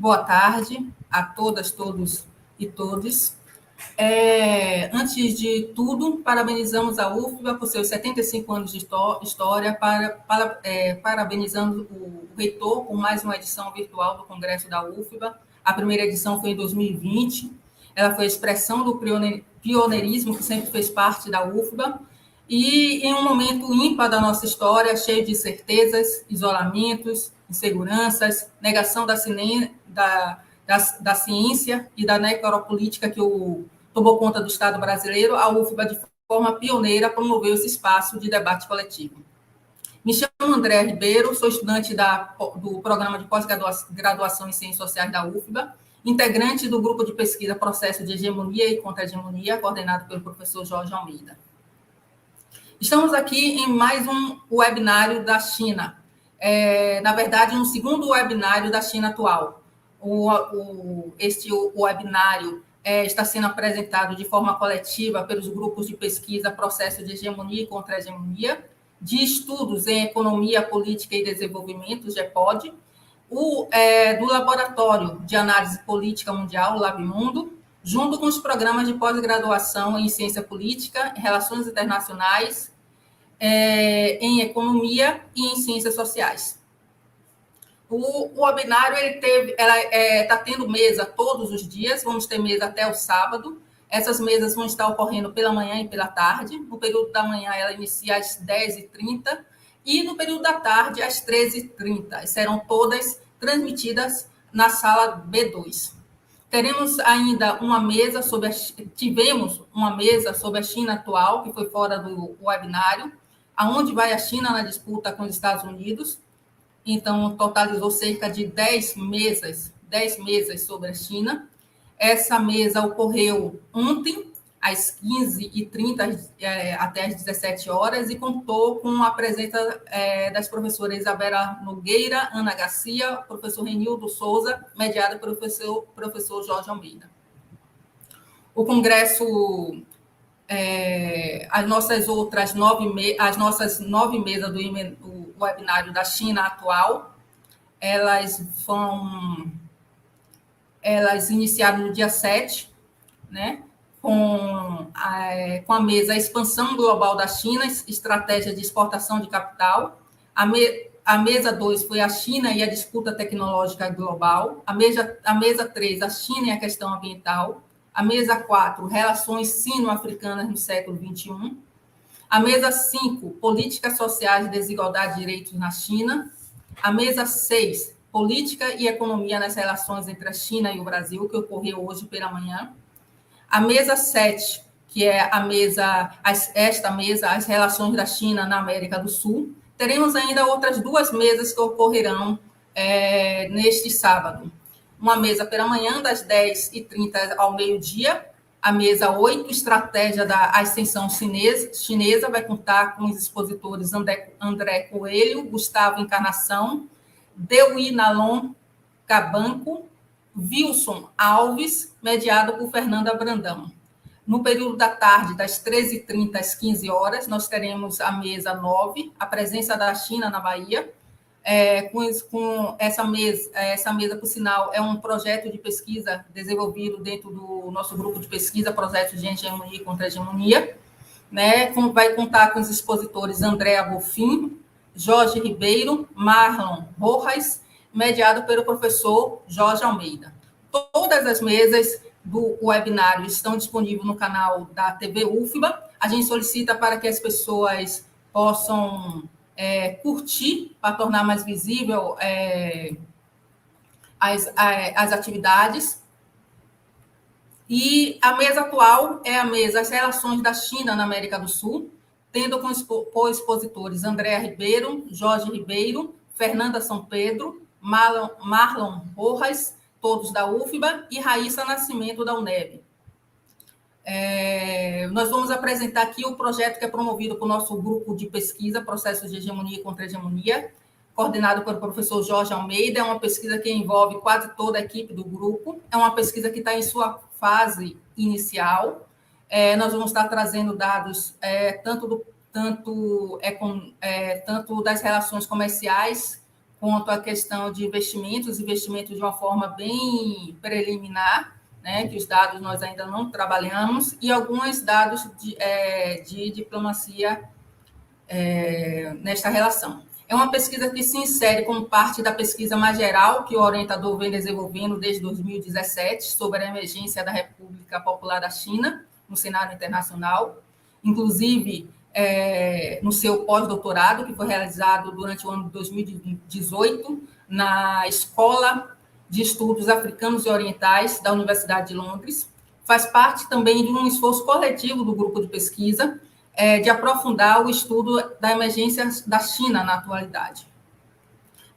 Boa tarde a todas, todos e todes. Antes de tudo, parabenizamos a UFBA por seus 75 anos de história, parabenizando o reitor por mais uma edição virtual do Congresso da UFBA. A primeira edição foi em 2020, ela foi a expressão do pioneirismo que sempre fez parte da UFBA, e em um momento ímpar da nossa história, cheio de incertezas, isolamentos, inseguranças, negação da ciência e da necropolítica que tomou conta do Estado brasileiro, a UFBA, de forma pioneira, promoveu esse espaço de debate coletivo. Me chamo Andréa Ribeiro, sou estudante do Programa de Pós-Graduação em Ciências Sociais da UFBA, integrante do grupo de pesquisa Processo de Hegemonia e Contra-Hegemonia, coordenado pelo professor Jorge Almeida. Estamos aqui em mais um webinário da China, na verdade, um segundo webinário da China atual. Este webinário está sendo apresentado de forma coletiva pelos grupos de pesquisa Processo de Hegemonia e Contra-Hegemonia, de Estudos em Economia, Política e Desenvolvimento, GEPOD, do Laboratório de Análise Política Mundial, LabMundo, junto com os programas de pós-graduação em Ciência Política, Relações Internacionais, em Economia e em Ciências Sociais. O webinário está tendo mesa todos os dias, vamos ter mesa até o sábado. Essas mesas vão estar ocorrendo pela manhã e pela tarde. No período da manhã, ela inicia às 10h30 e no período da tarde, às 13h30. Serão todas transmitidas na sala B2. Teremos ainda tivemos uma mesa sobre a China atual, que foi fora do webinário, aonde vai a China na disputa com os Estados Unidos. Então, totalizou cerca de 10 mesas sobre a China. Essa mesa ocorreu ontem, às 15h30 até às 17 horas, e contou com a presença das professoras Isabela Nogueira, Ana Garcia, professor Renildo Souza, mediada pelo professor Jorge Almeida. O Congresso, as nossas 9 mesas do webinário da China atual, elas iniciaram no dia 7, né? Com a mesa Expansão Global da China, Estratégia de Exportação de Capital. A mesa 2 foi a China e a Disputa Tecnológica Global. A mesa 3, a China e a Questão Ambiental. A mesa 4, Relações Sino-Africanas no século XXI. A mesa 5, Políticas Sociais, Desigualdade e Direitos na China. A mesa 6, Política e Economia nas Relações entre a China e o Brasil, que ocorreu hoje pela manhã. A mesa 7, que é esta mesa, as relações da China na América do Sul. Teremos ainda outras 2 mesas que ocorrerão neste sábado. Uma mesa pela manhã, das 10h30 ao meio-dia. A mesa 8, Estratégia da Ascensão Chinesa, vai contar com os expositores André Coelho, Gustavo Encarnação, Deui Nalon Cabanco, Wilson Alves, mediado por Fernanda Brandão. No período da tarde, das 13h30 às 15 horas, nós teremos a mesa 9, a presença da China na Bahia. Com essa mesa, por sinal, é um projeto de pesquisa desenvolvido dentro do nosso grupo de pesquisa, Projeto de Hegemonia e Contra-Hegemonia, né? Vai contar com os expositores Andréa Bofim, Jorge Ribeiro, Marlon Rojas, mediado pelo professor Jorge Almeida. Todas as mesas do webinário estão disponíveis no canal da TV UFBA. A gente solicita para que as pessoas possam curtir, para tornar mais visível as atividades. E a mesa atual é a mesa As Relações da China na América do Sul, tendo como expositores Andréa Ribeiro, Jorge Ribeiro, Fernanda São Pedro, Marlon Rojas, todos da UFBA, e Raíssa Nascimento, da UNEB. Nós vamos apresentar aqui o projeto que é promovido por nosso grupo de pesquisa, Processo de Hegemonia e Contra-Hegemonia, coordenado pelo professor Jorge Almeida. É uma pesquisa que envolve quase toda a equipe do grupo. É uma pesquisa que está em sua fase inicial. Nós vamos estar trazendo dados tanto das relações comerciais quanto à questão de investimentos de uma forma bem preliminar, né, que os dados nós ainda não trabalhamos, e alguns dados de diplomacia nesta relação. É uma pesquisa que se insere como parte da pesquisa mais geral que o orientador vem desenvolvendo desde 2017 sobre a emergência da República Popular da China no cenário internacional, inclusive no seu pós-doutorado, que foi realizado durante o ano de 2018 na Escola de Estudos Africanos e Orientais da Universidade de Londres. Faz parte também de um esforço coletivo do grupo de pesquisa de aprofundar o estudo da emergência da China na atualidade.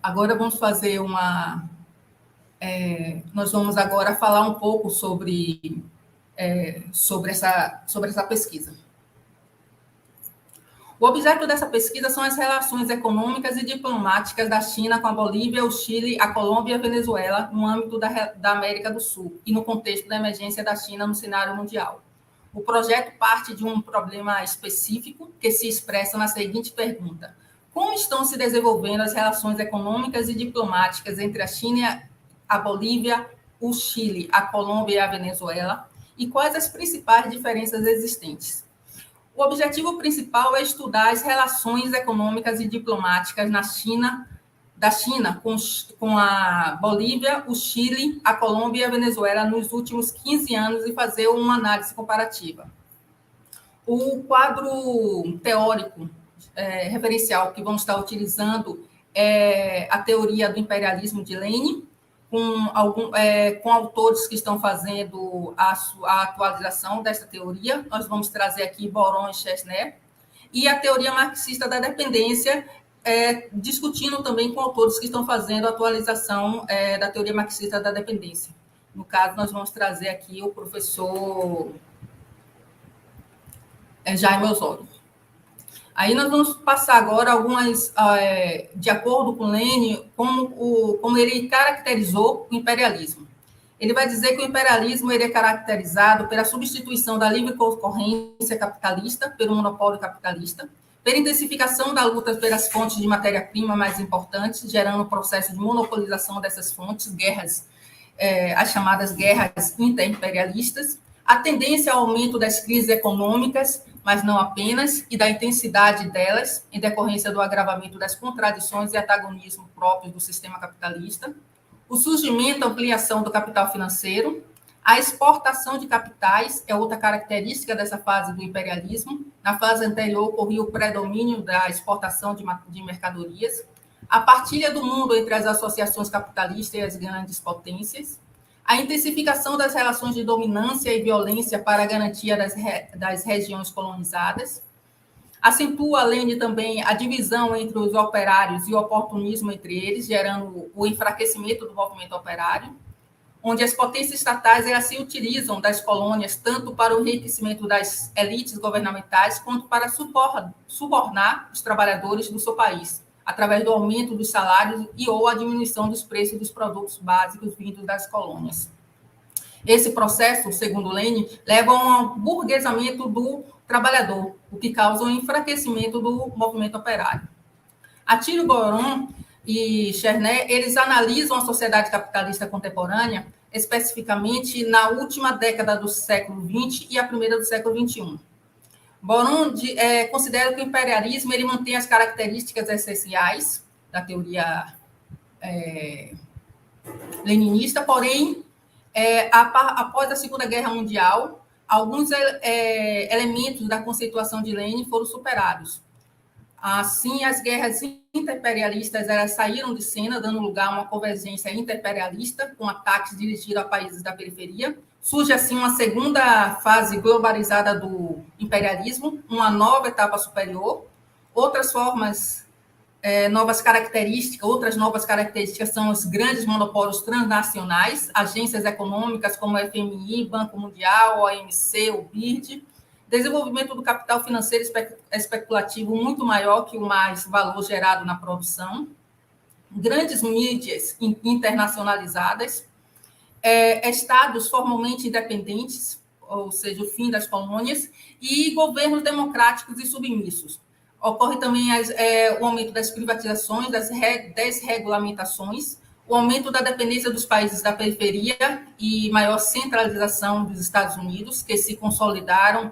Agora vamos fazer nós vamos agora falar um pouco sobre essa pesquisa. O objeto dessa pesquisa são as relações econômicas e diplomáticas da China com a Bolívia, o Chile, a Colômbia e a Venezuela no âmbito da América do Sul e no contexto da emergência da China no cenário mundial. O projeto parte de um problema específico que se expressa na seguinte pergunta: como estão se desenvolvendo as relações econômicas e diplomáticas entre a China, a Bolívia, o Chile, a Colômbia e a Venezuela, e quais as principais diferenças existentes? O objetivo principal é estudar as relações econômicas e diplomáticas da China com a Bolívia, o Chile, a Colômbia e a Venezuela nos últimos 15 anos e fazer uma análise comparativa. O quadro teórico referencial que vamos estar utilizando é a teoria do imperialismo de Lenin, com autores que estão fazendo a atualização dessa teoria. Nós vamos trazer aqui Boron e Chesner, e a teoria marxista da dependência, discutindo também com autores que estão fazendo a atualização da teoria marxista da dependência. No caso, nós vamos trazer aqui o professor Jaime Osório. Aí nós vamos passar agora algumas, de acordo com Lenin, como ele caracterizou o imperialismo. Ele vai dizer que o imperialismo ele é caracterizado pela substituição da livre concorrência capitalista pelo monopólio capitalista, pela intensificação da luta pelas fontes de matéria-prima mais importantes, gerando um processo de monopolização dessas fontes, as chamadas guerras interimperialistas, a tendência ao aumento das crises econômicas, mas não apenas, e da intensidade delas, em decorrência do agravamento das contradições e antagonismo próprios do sistema capitalista, o surgimento e ampliação do capital financeiro, a exportação de capitais é outra característica dessa fase do imperialismo. Na fase anterior, ocorria o predomínio da exportação de mercadorias, a partilha do mundo entre as associações capitalistas e as grandes potências, a intensificação das relações de dominância e violência para a garantia das regiões colonizadas, acentua, além de também, a divisão entre os operários e o oportunismo entre eles, gerando o enfraquecimento do movimento operário, onde as potências estatais elas se utilizam das colônias tanto para o enriquecimento das elites governamentais quanto para subornar os trabalhadores do seu país, através do aumento dos salários ou a diminuição dos preços dos produtos básicos vindos das colônias. Esse processo, segundo Lenin, leva a um aburguesamento do trabalhador, o que causa um enfraquecimento do movimento operário. Attila Boron e Chesner, eles analisam a sociedade capitalista contemporânea, especificamente na última década do século XX e a primeira do século XXI. Boron considera que o imperialismo ele mantém as características essenciais da teoria leninista, porém, após a Segunda Guerra Mundial, alguns elementos da conceituação de Lenin foram superados. Assim, as guerras interimperialistas elas saíram de cena, dando lugar a uma convergência interimperialista, com ataques dirigidos a países da periferia. Surge, assim, uma segunda fase globalizada do imperialismo, uma nova etapa superior. Outras novas características são os grandes monopólios transnacionais, agências econômicas como o FMI, Banco Mundial, OMC, o BIRD, desenvolvimento do capital financeiro especulativo muito maior que o mais valor gerado na produção, grandes mídias internacionalizadas, estados formalmente independentes, ou seja, o fim das colônias, e governos democráticos e submissos. Ocorre também o aumento das privatizações, das desregulamentações, o aumento da dependência dos países da periferia e maior centralização dos Estados Unidos, que se consolidaram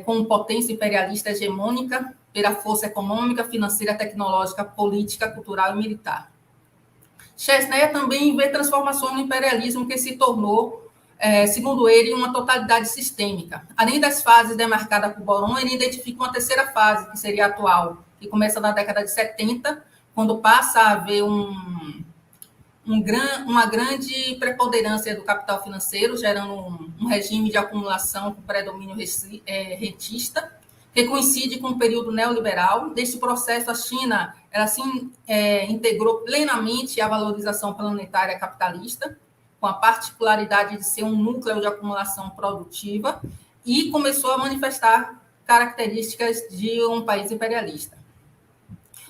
como potência imperialista hegemônica pela força econômica, financeira, tecnológica, política, cultural e militar. Chesney também vê transformações no imperialismo que se tornou, segundo ele, uma totalidade sistêmica. Além das fases demarcadas por Boron, ele identifica uma terceira fase, que seria a atual, que começa na década de 70, quando passa a haver uma grande preponderância do capital financeiro, gerando um regime de acumulação com predomínio rentista, que coincide com o período neoliberal. Desse processo, a China ela se integrou plenamente à valorização planetária capitalista, com a particularidade de ser um núcleo de acumulação produtiva, e começou a manifestar características de um país imperialista.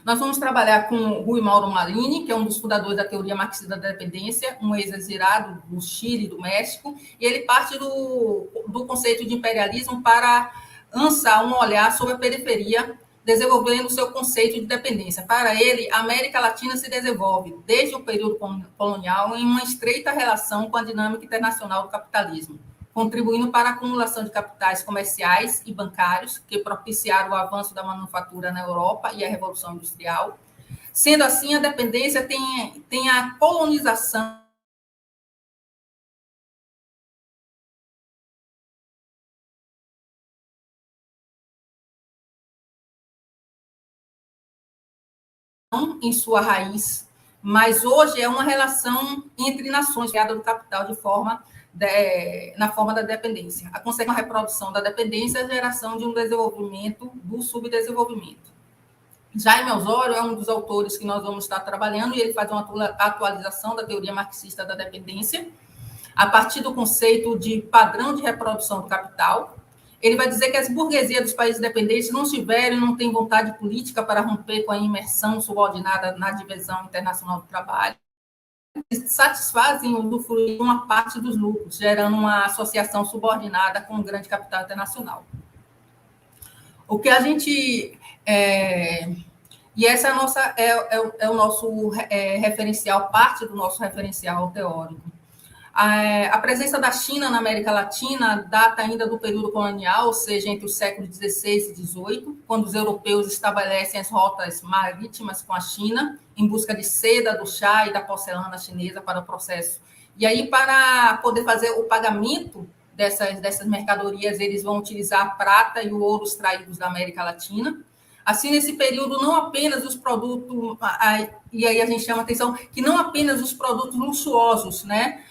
Nós vamos trabalhar com o Rui Mauro Malini, que é um dos fundadores da teoria marxista da dependência, um ex-exilado do Chile e do México, e ele parte do conceito de imperialismo para lançar um olhar sobre a periferia, desenvolvendo o seu conceito de dependência. Para ele, a América Latina se desenvolve, desde o período colonial, em uma estreita relação com a dinâmica internacional do capitalismo, contribuindo para a acumulação de capitais comerciais e bancários, que propiciaram o avanço da manufatura na Europa e a Revolução Industrial. Sendo assim, a dependência tem a colonização em sua raiz, mas hoje é uma relação entre nações, criada do capital na forma da dependência. A consequência da reprodução da dependência é a geração de um desenvolvimento do subdesenvolvimento. Jaime Osório é um dos autores que nós vamos estar trabalhando, e ele faz uma atualização da teoria marxista da dependência, a partir do conceito de padrão de reprodução do capital. Ele vai dizer que as burguesias dos países dependentes não tiveram e não têm vontade política para romper com a imersão subordinada na divisão internacional do trabalho. Satisfazem usufruir uma parte dos lucros, gerando uma associação subordinada com o grande capital internacional. O que a gente... e essa é o nosso referencial, parte do nosso referencial teórico. A presença da China na América Latina data ainda do período colonial, ou seja, entre os séculos XVI e XVIII, quando os europeus estabelecem as rotas marítimas com a China, em busca de seda, do chá e da porcelana chinesa para o processo. E aí, para poder fazer o pagamento dessas mercadorias, eles vão utilizar a prata e o ouro extraídos da América Latina. Assim, nesse período, não apenas os produtos, e aí a gente chama a atenção que não apenas os produtos luxuosos, né,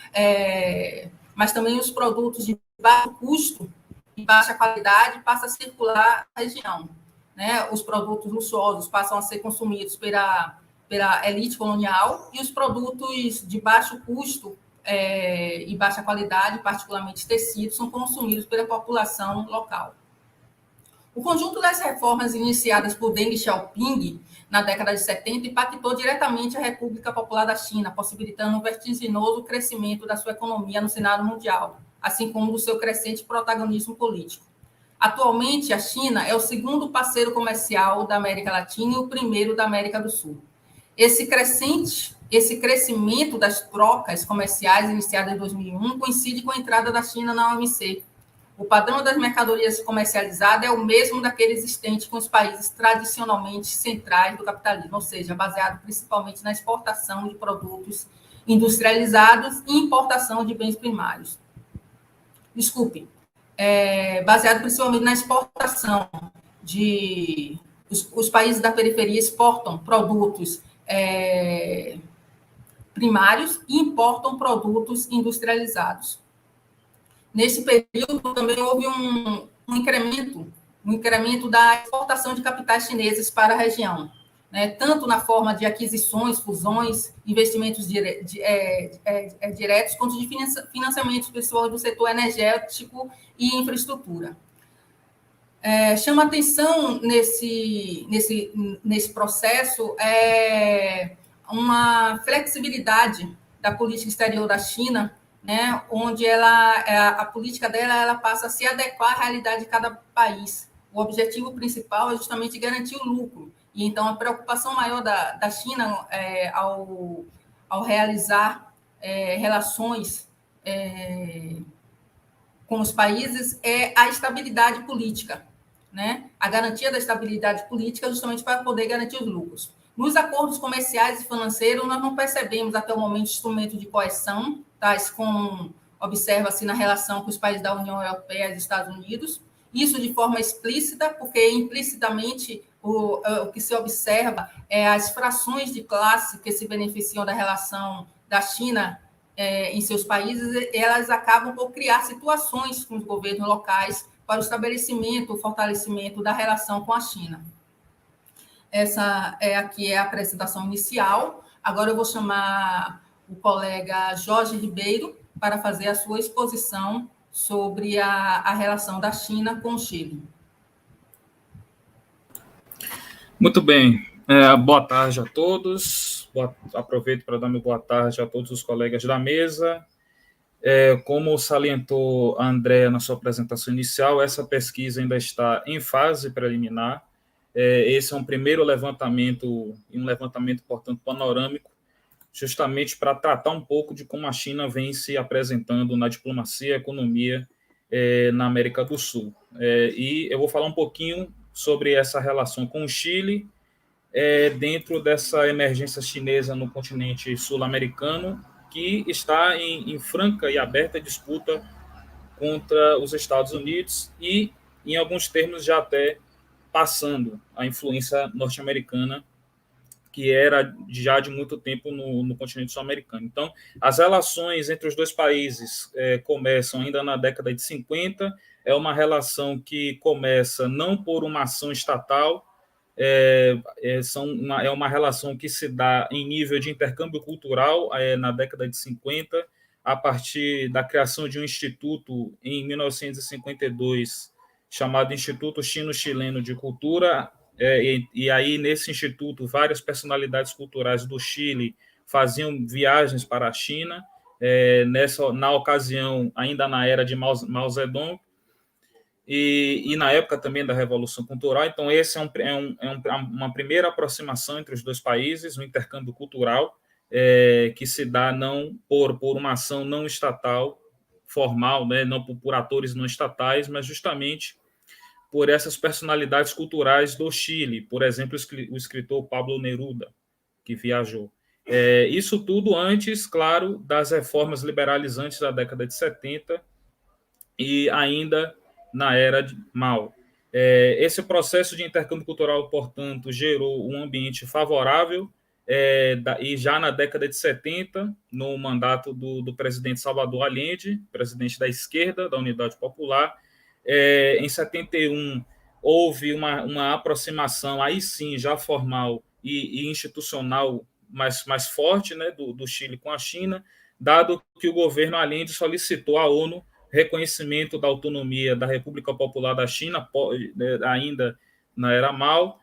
mas também os produtos de baixo custo e baixa qualidade passam a circular na região. Né? Os produtos luxuosos passam a ser consumidos pela elite colonial, e os produtos de baixo custo e baixa qualidade, particularmente tecidos, são consumidos pela população local. O conjunto das reformas iniciadas por Deng Xiaoping na década de 70 impactou diretamente a República Popular da China, possibilitando um vertiginoso crescimento da sua economia no cenário mundial, assim como do seu crescente protagonismo político. Atualmente, a China é o segundo parceiro comercial da América Latina e o primeiro da América do Sul. Esse crescimento das trocas comerciais iniciadas em 2001 coincide com a entrada da China na OMC. O padrão das mercadorias comercializadas é o mesmo daquele existente com os países tradicionalmente centrais do capitalismo, ou seja, baseado principalmente na exportação de produtos industrializados e importação de bens primários. Desculpe, baseado principalmente na exportação de... Os países da periferia exportam produtos primários e importam produtos industrializados. Nesse período, também houve um incremento da exportação de capitais chineses para a região, né? Tanto na forma de aquisições, fusões, investimentos diretos, quanto de financiamentos pessoais do setor energético e infraestrutura. Chama atenção nesse processo uma flexibilidade da política exterior da China, né, onde a política dela passa a se adequar à realidade de cada país, o objetivo principal é justamente garantir o lucro. E então a preocupação maior da China ao realizar relações com os países é a estabilidade política, né? A garantia da estabilidade política justamente para poder garantir os lucros. Nos acordos comerciais e financeiros, nós não percebemos até o momento instrumento de coerção, tais como observa-se na relação com os países da União Europeia e Estados Unidos, isso de forma explícita, porque implicitamente o que se observa é as frações de classe que se beneficiam da relação da China em seus países, elas acabam por criar situações com os governos locais para o estabelecimento, o fortalecimento da relação com a China. Essa aqui é a apresentação inicial. Agora eu vou chamar o colega Jorge Ribeiro para fazer a sua exposição sobre a relação da China com o Chile. Muito bem. Boa tarde a todos. Aproveito para dar uma boa tarde a todos os colegas da mesa. Como salientou a Andréa na sua apresentação inicial, essa pesquisa ainda está em fase preliminar. Esse é um primeiro levantamento, portanto, panorâmico, justamente para tratar um pouco de como a China vem se apresentando na diplomacia e economia na América do Sul. E eu vou falar um pouquinho sobre essa relação com o Chile, dentro dessa emergência chinesa no continente sul-americano, que está em franca e aberta disputa contra os Estados Unidos e, em alguns termos, já até passando a influência norte-americana, que era já de muito tempo no continente sul-americano. Então, as relações entre os dois países começam ainda na década de 50, é uma relação que começa não por uma ação estatal, é uma relação que se dá em nível de intercâmbio cultural na década de 50, a partir da criação de um instituto em 1952, chamado Instituto Chino-Chileno de Cultura, e aí nesse instituto várias personalidades culturais do Chile faziam viagens para a China, na ocasião, ainda na era de Mao Zedong, e na época também da Revolução Cultural. Então, esse uma primeira aproximação entre os dois países, um intercâmbio cultural que se dá não por uma ação não estatal, formal, né, não por atores não estatais, mas justamente por essas personalidades culturais do Chile, por exemplo, o escritor Pablo Neruda, que viajou. Isso tudo antes, claro, das reformas liberalizantes da década de 70 e ainda na era de Mao. Esse processo de intercâmbio cultural, portanto, gerou um ambiente favorável, e já na década de 70, no mandato do presidente Salvador Allende, presidente da esquerda, da Unidade Popular, em 71, houve uma aproximação, aí sim, já formal e institucional mais forte, né, do Chile com a China, dado que o governo Allende solicitou à ONU reconhecimento da autonomia da República Popular da China, ainda na era Mao.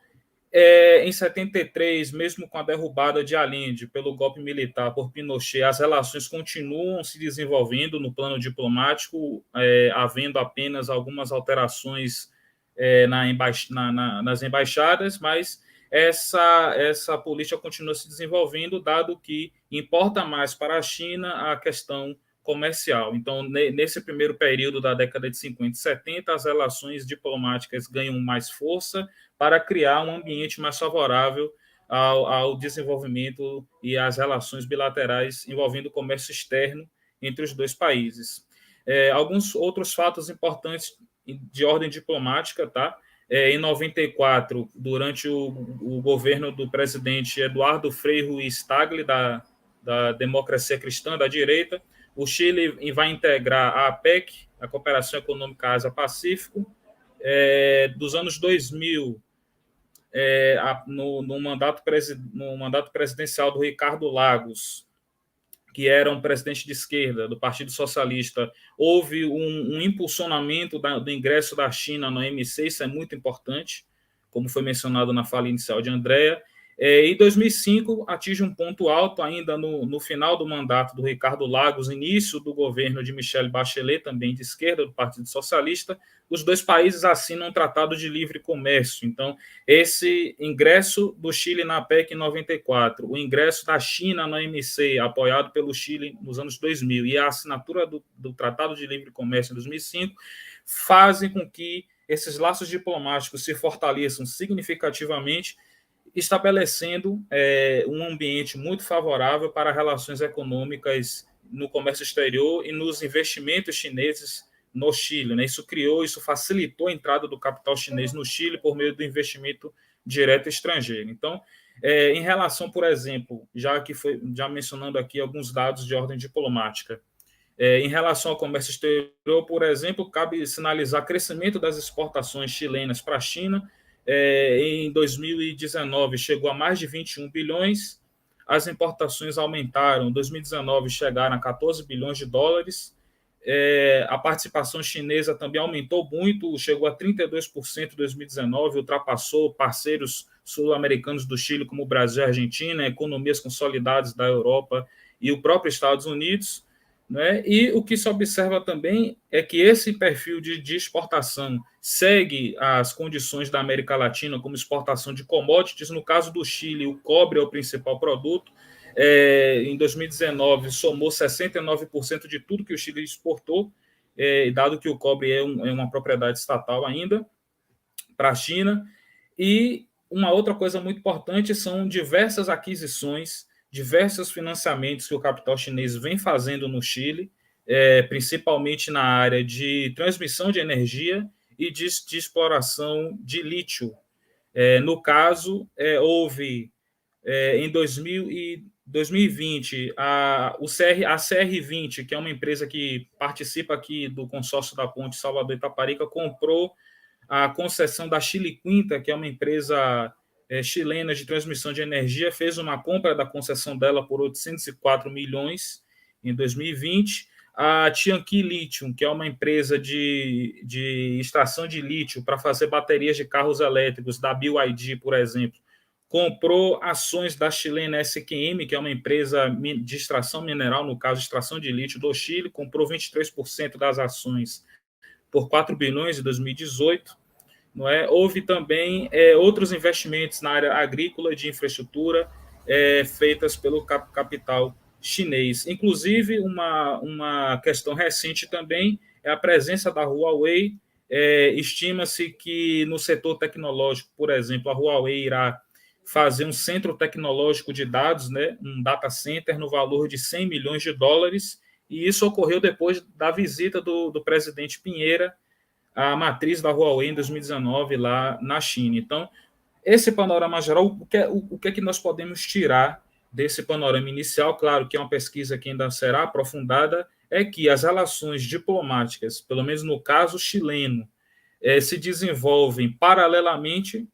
Em 73, mesmo com a derrubada de Allende pelo golpe militar por Pinochet, as relações continuam se desenvolvendo no plano diplomático, havendo apenas algumas alterações nas embaixadas, mas essa política continua se desenvolvendo, dado que importa mais para a China a questão comercial. Então, nesse primeiro período da década de 50 e 70, as relações diplomáticas ganham mais força para criar um ambiente mais favorável ao desenvolvimento e às relações bilaterais envolvendo o comércio externo entre os dois países. Alguns outros fatos importantes de ordem diplomática, tá? Em 94, durante o governo do presidente Eduardo Frei Ruiz-Tagle, da Democracia Cristã, da direita, o Chile vai integrar a APEC, a Cooperação Econômica Ásia-Pacífico. Dos anos 2000, no mandato presidencial do Ricardo Lagos, que era um presidente de esquerda do Partido Socialista, houve um impulsionamento do ingresso da China no OMC, isso é muito importante, como foi mencionado na fala inicial de Andréa. Em 2005, atinge um ponto alto ainda no final do mandato do Ricardo Lagos, início do governo de Michelle Bachelet, também de esquerda, do Partido Socialista. Os dois países assinam um tratado de livre comércio. Então, esse ingresso do Chile na PEC em 94, o ingresso da China na OMC, apoiado pelo Chile nos anos 2000, e a assinatura do Tratado de Livre Comércio em 2005, fazem com que esses laços diplomáticos se fortaleçam significativamente, estabelecendo um ambiente muito favorável para relações econômicas no comércio exterior e nos investimentos chineses no Chile, né? Isso facilitou a entrada do capital chinês no Chile por meio do investimento direto estrangeiro. Então, em relação, por exemplo, já mencionando aqui alguns dados de ordem diplomática, em relação ao comércio exterior, por exemplo, cabe sinalizar crescimento das exportações chilenas para a China. Em 2019 chegou a mais de 21 bilhões, as importações aumentaram, em 2019 chegaram a 14 bilhões de dólares, a participação chinesa também aumentou muito, chegou a 32% em 2019, ultrapassou parceiros sul-americanos do Chile, como o Brasil e a Argentina, economias consolidadas da Europa e o próprio Estados Unidos, né? E o que se observa também é que esse perfil de exportação segue as condições da América Latina, como exportação de commodities. No caso do Chile, o cobre é o principal produto. Em 2019, somou 69% de tudo que o Chile exportou, dado que o cobre é uma propriedade estatal ainda, para a China. E uma outra coisa muito importante são diversas aquisições, diversos financiamentos que o capital chinês vem fazendo no Chile, principalmente na área de transmissão de energia e de exploração de lítio. No caso, houve em 2020 a CR20, que é uma empresa que participa aqui do consórcio da Ponte Salvador-Itaparica, comprou a concessão da Chile Quinta, que é uma empresa chilena de transmissão de energia, fez uma compra da concessão dela por 804 milhões em 2020. A Tianqi Lithium, que é uma empresa de extração de lítio para fazer baterias de carros elétricos, da BYD, por exemplo, comprou ações da chilena SQM, que é uma empresa de extração mineral, no caso, extração de lítio do Chile, comprou 23% das ações por 4 bilhões em 2018. Não é? Houve também outros investimentos na área agrícola de infraestrutura feitas pelo capital chinês. Inclusive, uma questão recente também é a presença da Huawei. Estima-se que no setor tecnológico, por exemplo, a Huawei irá fazer um centro tecnológico de dados, né, um data center no valor de 100 milhões de dólares, e isso ocorreu depois da visita do presidente Pinheira à matriz da Huawei em 2019 lá na China. Então, esse panorama geral, o que é que nós podemos tirar desse panorama inicial? Claro que é uma pesquisa que ainda será aprofundada, é que as relações diplomáticas, pelo menos no caso chileno, se desenvolvem paralelamente,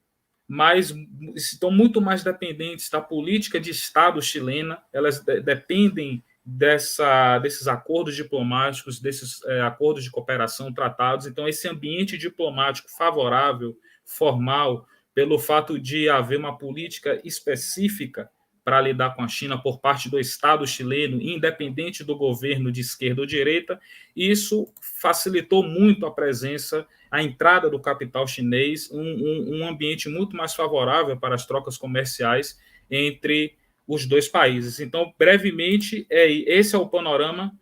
mas estão muito mais dependentes da política de Estado chilena, elas dependem desses acordos diplomáticos, desses acordos de cooperação, tratados. Então, esse ambiente diplomático favorável, formal, pelo fato de haver uma política específica para lidar com a China por parte do Estado chileno, independente do governo de esquerda ou direita, isso facilitou muito a presença, a entrada do capital chinês, um ambiente muito mais favorável para as trocas comerciais entre os dois países. Então, brevemente, esse é o panorama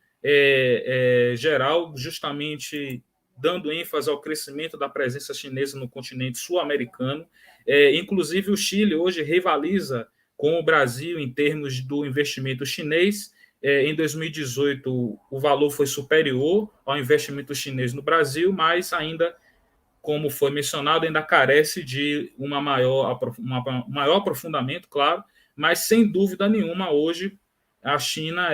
geral, justamente dando ênfase ao crescimento da presença chinesa no continente sul-americano. Inclusive, o Chile hoje rivaliza com o Brasil em termos do investimento chinês. Em 2018, o valor foi superior ao investimento chinês no Brasil, mas ainda, como foi mencionado, ainda carece de um maior aprofundamento, claro, mas sem dúvida nenhuma, hoje, a China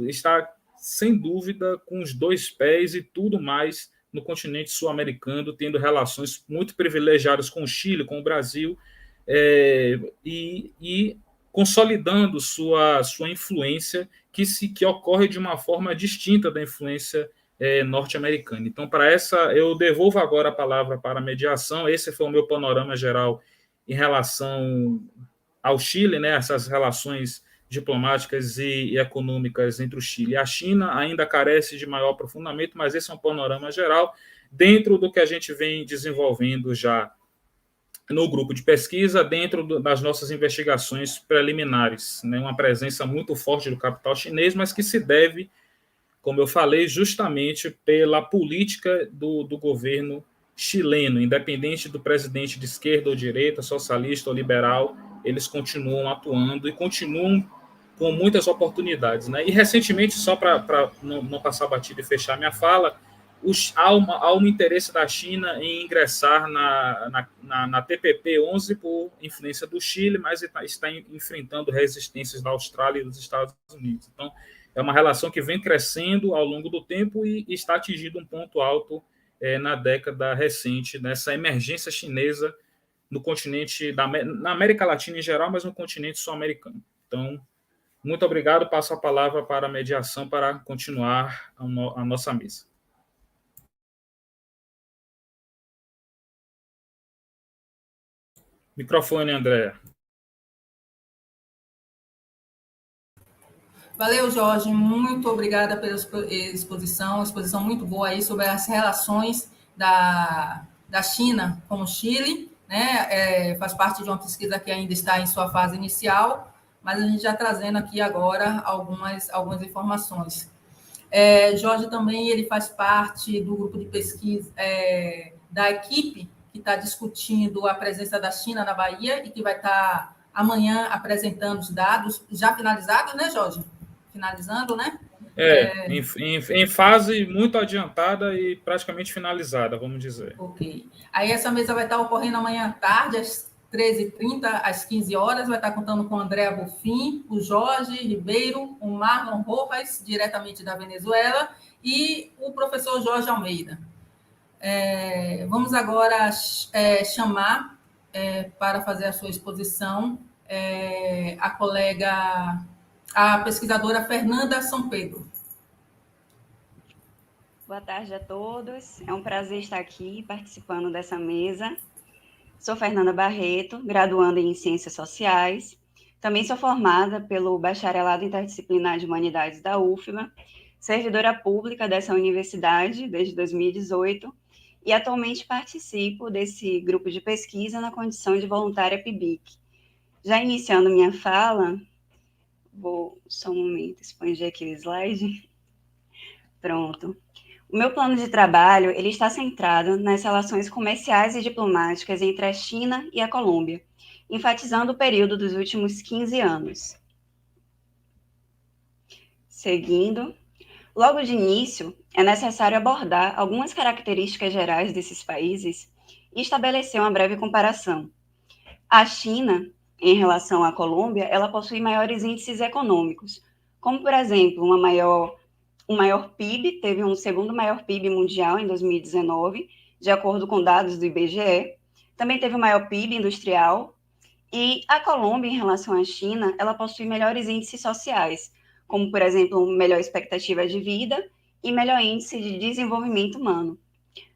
está sem dúvida com os dois pés e tudo mais no continente sul-americano, tendo relações muito privilegiadas com o Chile, com o Brasil, e consolidando sua influência, que ocorre de uma forma distinta da influência norte-americana. Então, para essa, eu devolvo agora a palavra para a mediação. Esse foi o meu panorama geral em relação ao Chile, né, essas relações diplomáticas e econômicas entre o Chile e a China ainda carece de maior aprofundamento, mas esse é um panorama geral dentro do que a gente vem desenvolvendo já no grupo de pesquisa, dentro das nossas investigações preliminares, né, uma presença muito forte do capital chinês, mas que se deve, como eu falei, justamente pela política do governo chileno, independente do presidente de esquerda ou direita, socialista ou liberal, eles continuam atuando e continuam com muitas oportunidades. Né? E, recentemente, só para não passar batido e fechar minha fala, há um interesse da China em ingressar na TPP-11 por influência do Chile, mas está enfrentando resistências da Austrália e dos Estados Unidos. Então, é uma relação que vem crescendo ao longo do tempo e está atingindo um ponto alto na década recente, nessa emergência chinesa no continente, na América Latina em geral, mas no continente sul-americano. Então, muito obrigado. Passo a palavra para a mediação para continuar a nossa mesa. Microfone, Andréa. Valeu, Jorge. Muito obrigada pela exposição muito boa aí sobre as relações da China com o Chile, né? Faz parte de uma pesquisa que ainda está em sua fase inicial, mas a gente já trazendo aqui agora algumas informações. Jorge também ele faz parte do grupo de pesquisa da equipe que está discutindo a presença da China na Bahia e que vai estar amanhã apresentando os dados já finalizados, né, Jorge? Finalizando, né? Em fase muito adiantada e praticamente finalizada, vamos dizer. Ok. Aí essa mesa vai estar ocorrendo amanhã à tarde, às 13h30, às 15 horas. Vai estar contando com o Andréa Bonfim, o Jorge Ribeiro, o Marlon Rojas, diretamente da Venezuela, e o professor Jorge Almeida. Vamos agora chamar para fazer a sua exposição a colega, a pesquisadora Fernanda São Pedro. Boa tarde a todos. É um prazer estar aqui participando dessa mesa. Sou Fernanda Barreto, graduanda em Ciências Sociais. Também sou formada pelo Bacharelado Interdisciplinar de Humanidades da UFBA, servidora pública dessa universidade desde 2018 e atualmente participo desse grupo de pesquisa na condição de voluntária PIBIC. Já iniciando minha fala, vou só um momento expandir aqui o slide. Pronto. O meu plano de trabalho ele está centrado nas relações comerciais e diplomáticas entre a China e a Colômbia, enfatizando o período dos últimos 15 anos. Seguindo, logo de início, é necessário abordar algumas características gerais desses países e estabelecer uma breve comparação. A China, em relação à Colômbia, ela possui maiores índices econômicos, como, por exemplo, um maior PIB, teve um segundo maior PIB mundial em 2019, de acordo com dados do IBGE. Também teve o maior PIB industrial. E a Colômbia, em relação à China, ela possui melhores índices sociais, como, por exemplo, melhor expectativa de vida e melhor índice de desenvolvimento humano.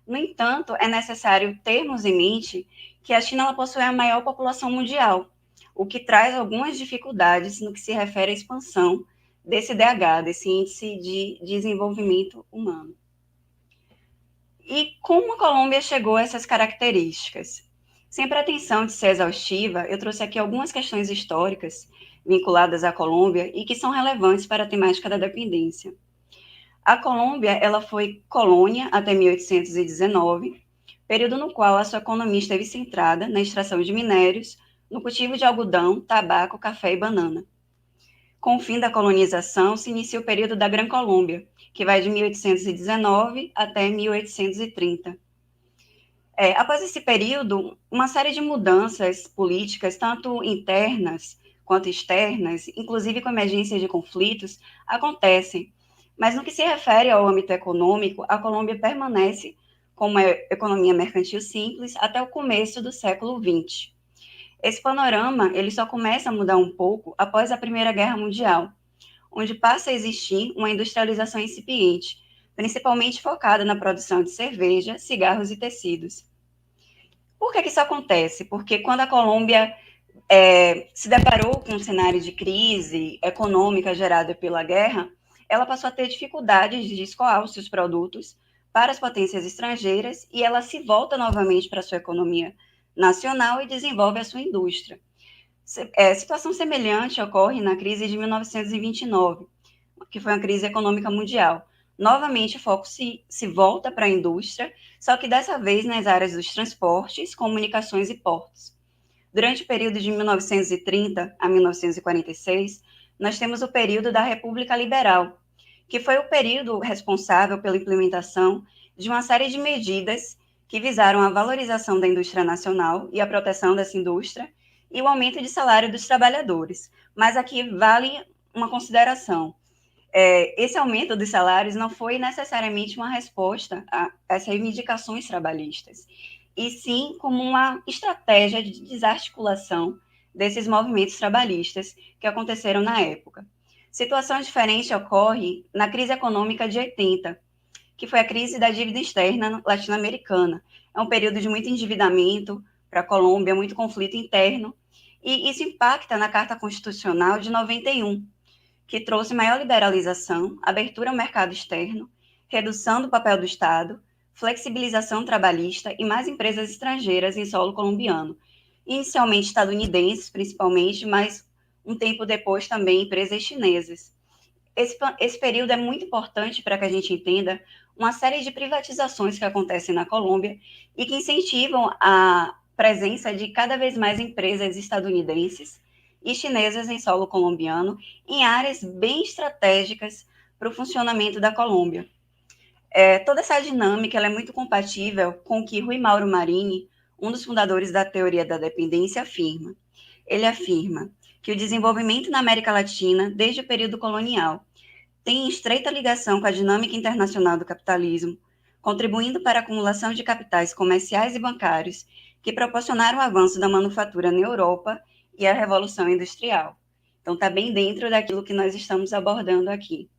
No entanto, é necessário termos em mente que a China ela possui a maior população mundial, o que traz algumas dificuldades no que se refere à expansão desse DH, desse Índice de Desenvolvimento Humano. E como a Colômbia chegou a essas características? Sem pretensão de ser exaustiva, eu trouxe aqui algumas questões históricas vinculadas à Colômbia e que são relevantes para a temática da dependência. A Colômbia ela foi colônia até 1819, período no qual a sua economia esteve centrada na extração de minérios, no cultivo de algodão, tabaco, café e banana. Com o fim da colonização, se inicia o período da Gran Colômbia, que vai de 1819 até 1830. Após esse período, uma série de mudanças políticas, tanto internas quanto externas, inclusive com emergência de conflitos, acontecem. Mas no que se refere ao âmbito econômico, a Colômbia permanece como uma economia mercantil simples até o começo do século XX. Esse panorama ele só começa a mudar um pouco após a Primeira Guerra Mundial, onde passa a existir uma industrialização incipiente, principalmente focada na produção de cerveja, cigarros e tecidos. Por que isso acontece? Porque quando a Colômbia se deparou com um cenário de crise econômica gerada pela guerra, ela passou a ter dificuldades de escoar os seus produtos para as potências estrangeiras e ela se volta novamente para a sua economia nacional e desenvolve a sua indústria. Situação semelhante ocorre na crise de 1929, que foi uma crise econômica mundial. Novamente, o foco se volta para a indústria, só que dessa vez nas áreas dos transportes, comunicações e portos. Durante o período de 1930 a 1946, nós temos o período da República Liberal, que foi o período responsável pela implementação de uma série de medidas que visaram a valorização da indústria nacional e a proteção dessa indústria e o aumento de salário dos trabalhadores. Mas aqui vale uma consideração. Esse aumento dos salários não foi necessariamente uma resposta às reivindicações trabalhistas, e sim como uma estratégia de desarticulação desses movimentos trabalhistas que aconteceram na época. Situação diferente ocorre na crise econômica de 80, que foi a crise da dívida externa latino-americana. É um período de muito endividamento para a Colômbia, muito conflito interno, e isso impacta na Carta Constitucional de 91, que trouxe maior liberalização, abertura ao mercado externo, redução do papel do Estado, flexibilização trabalhista e mais empresas estrangeiras em solo colombiano, inicialmente estadunidenses, principalmente, mas um tempo depois também empresas chinesas. Esse período é muito importante para que a gente entenda uma série de privatizações que acontecem na Colômbia e que incentivam a presença de cada vez mais empresas estadunidenses e chinesas em solo colombiano, em áreas bem estratégicas para o funcionamento da Colômbia. Toda essa dinâmica ela é muito compatível com o que Rui Mauro Marini, um dos fundadores da teoria da dependência, afirma. Ele afirma que o desenvolvimento na América Latina, desde o período colonial, tem estreita ligação com a dinâmica internacional do capitalismo, contribuindo para a acumulação de capitais comerciais e bancários que proporcionaram o avanço da manufatura na Europa e a Revolução Industrial. Então, está bem dentro daquilo que nós estamos abordando aqui.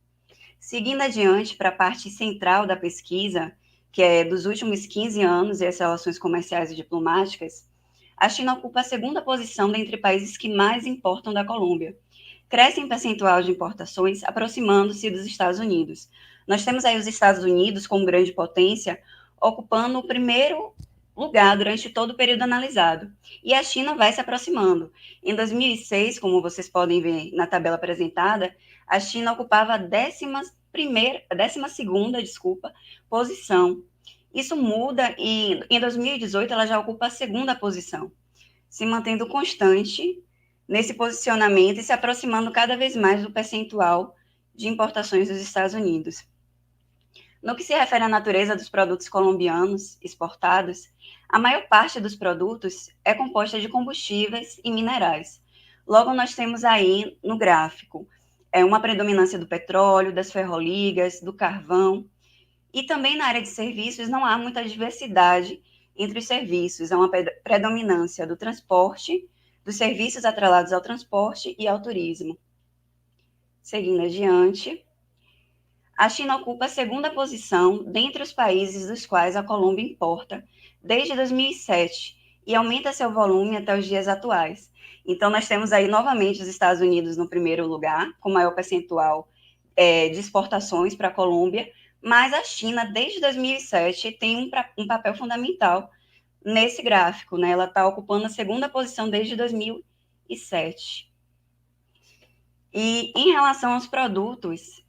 Seguindo adiante para a parte central da pesquisa, que é dos últimos 15 anos e as relações comerciais e diplomáticas, a China ocupa a segunda posição dentre países que mais importam da Colômbia. Cresce em percentual de importações, aproximando-se dos Estados Unidos. Nós temos aí os Estados Unidos, como grande potência, ocupando o primeiro lugar durante todo o período analisado. E a China vai se aproximando. Em 2006, como vocês podem ver na tabela apresentada, a China ocupava a 12ª posição. Isso muda e em 2018 ela já ocupa a segunda posição, se mantendo constante nesse posicionamento e se aproximando cada vez mais do percentual de importações dos Estados Unidos. No que se refere à natureza dos produtos colombianos exportados, a maior parte dos produtos é composta de combustíveis e minerais. Logo, nós temos aí no gráfico uma predominância do petróleo, das ferroligas, do carvão, e também na área de serviços não há muita diversidade entre os serviços, há uma predominância do transporte, dos serviços atrelados ao transporte e ao turismo. Seguindo adiante, a China ocupa a segunda posição dentre os países dos quais a Colômbia importa desde 2007 e aumenta seu volume até os dias atuais. Então, nós temos aí novamente os Estados Unidos no primeiro lugar, com maior percentual de exportações para a Colômbia, mas a China, desde 2007, tem um papel fundamental nesse gráfico, né? Ela está ocupando a segunda posição desde 2007. E em relação aos produtos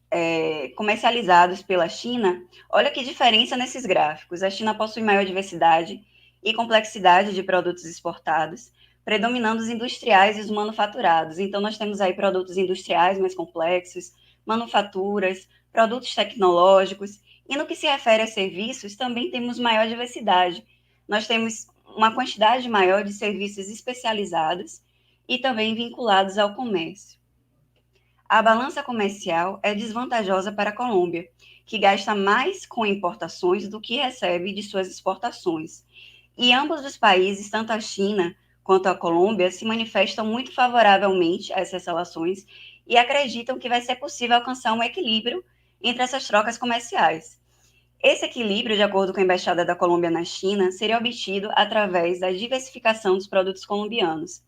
comercializados pela China, olha que diferença nesses gráficos. A China possui maior diversidade e complexidade de produtos exportados, predominando os industriais e os manufaturados. Então, nós temos aí produtos industriais mais complexos, manufaturas, produtos tecnológicos, e no que se refere a serviços, também temos maior diversidade. Nós temos uma quantidade maior de serviços especializados e também vinculados ao comércio. A balança comercial é desvantajosa para a Colômbia, que gasta mais com importações do que recebe de suas exportações. E ambos os países, tanto a China quanto a Colômbia, se manifestam muito favoravelmente a essas relações e acreditam que vai ser possível alcançar um equilíbrio entre essas trocas comerciais. Esse equilíbrio, de acordo com a Embaixada da Colômbia na China, seria obtido através da diversificação dos produtos colombianos,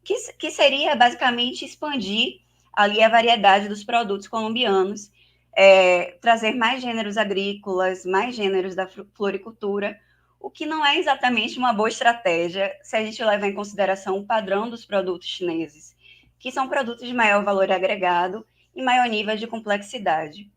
que seria basicamente expandir ali a variedade dos produtos colombianos, trazer mais gêneros agrícolas, mais gêneros da floricultura, o que não é exatamente uma boa estratégia se a gente levar em consideração o padrão dos produtos chineses, que são produtos de maior valor agregado e maior nível de complexidade.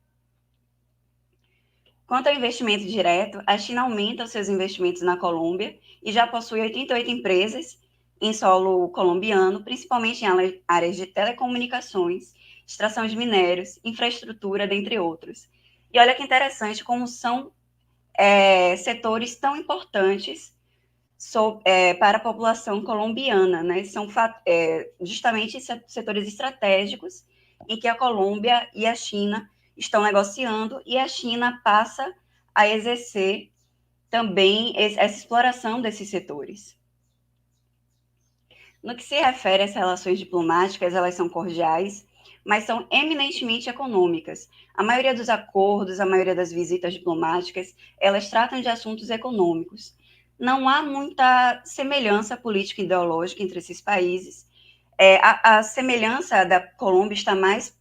Quanto ao investimento direto, a China aumenta os seus investimentos na Colômbia e já possui 88 empresas em solo colombiano, principalmente em áreas de telecomunicações, extração de minérios, infraestrutura, dentre outros. E olha que interessante como são setores tão importantes para a população colombiana, né? São justamente setores estratégicos em que a Colômbia e a China estão negociando e a China passa a exercer também essa exploração desses setores. No que se refere às relações diplomáticas, elas são cordiais, mas são eminentemente econômicas. A maioria dos acordos, a maioria das visitas diplomáticas, elas tratam de assuntos econômicos. Não há muita semelhança política e ideológica entre esses países. A semelhança da Colômbia está mais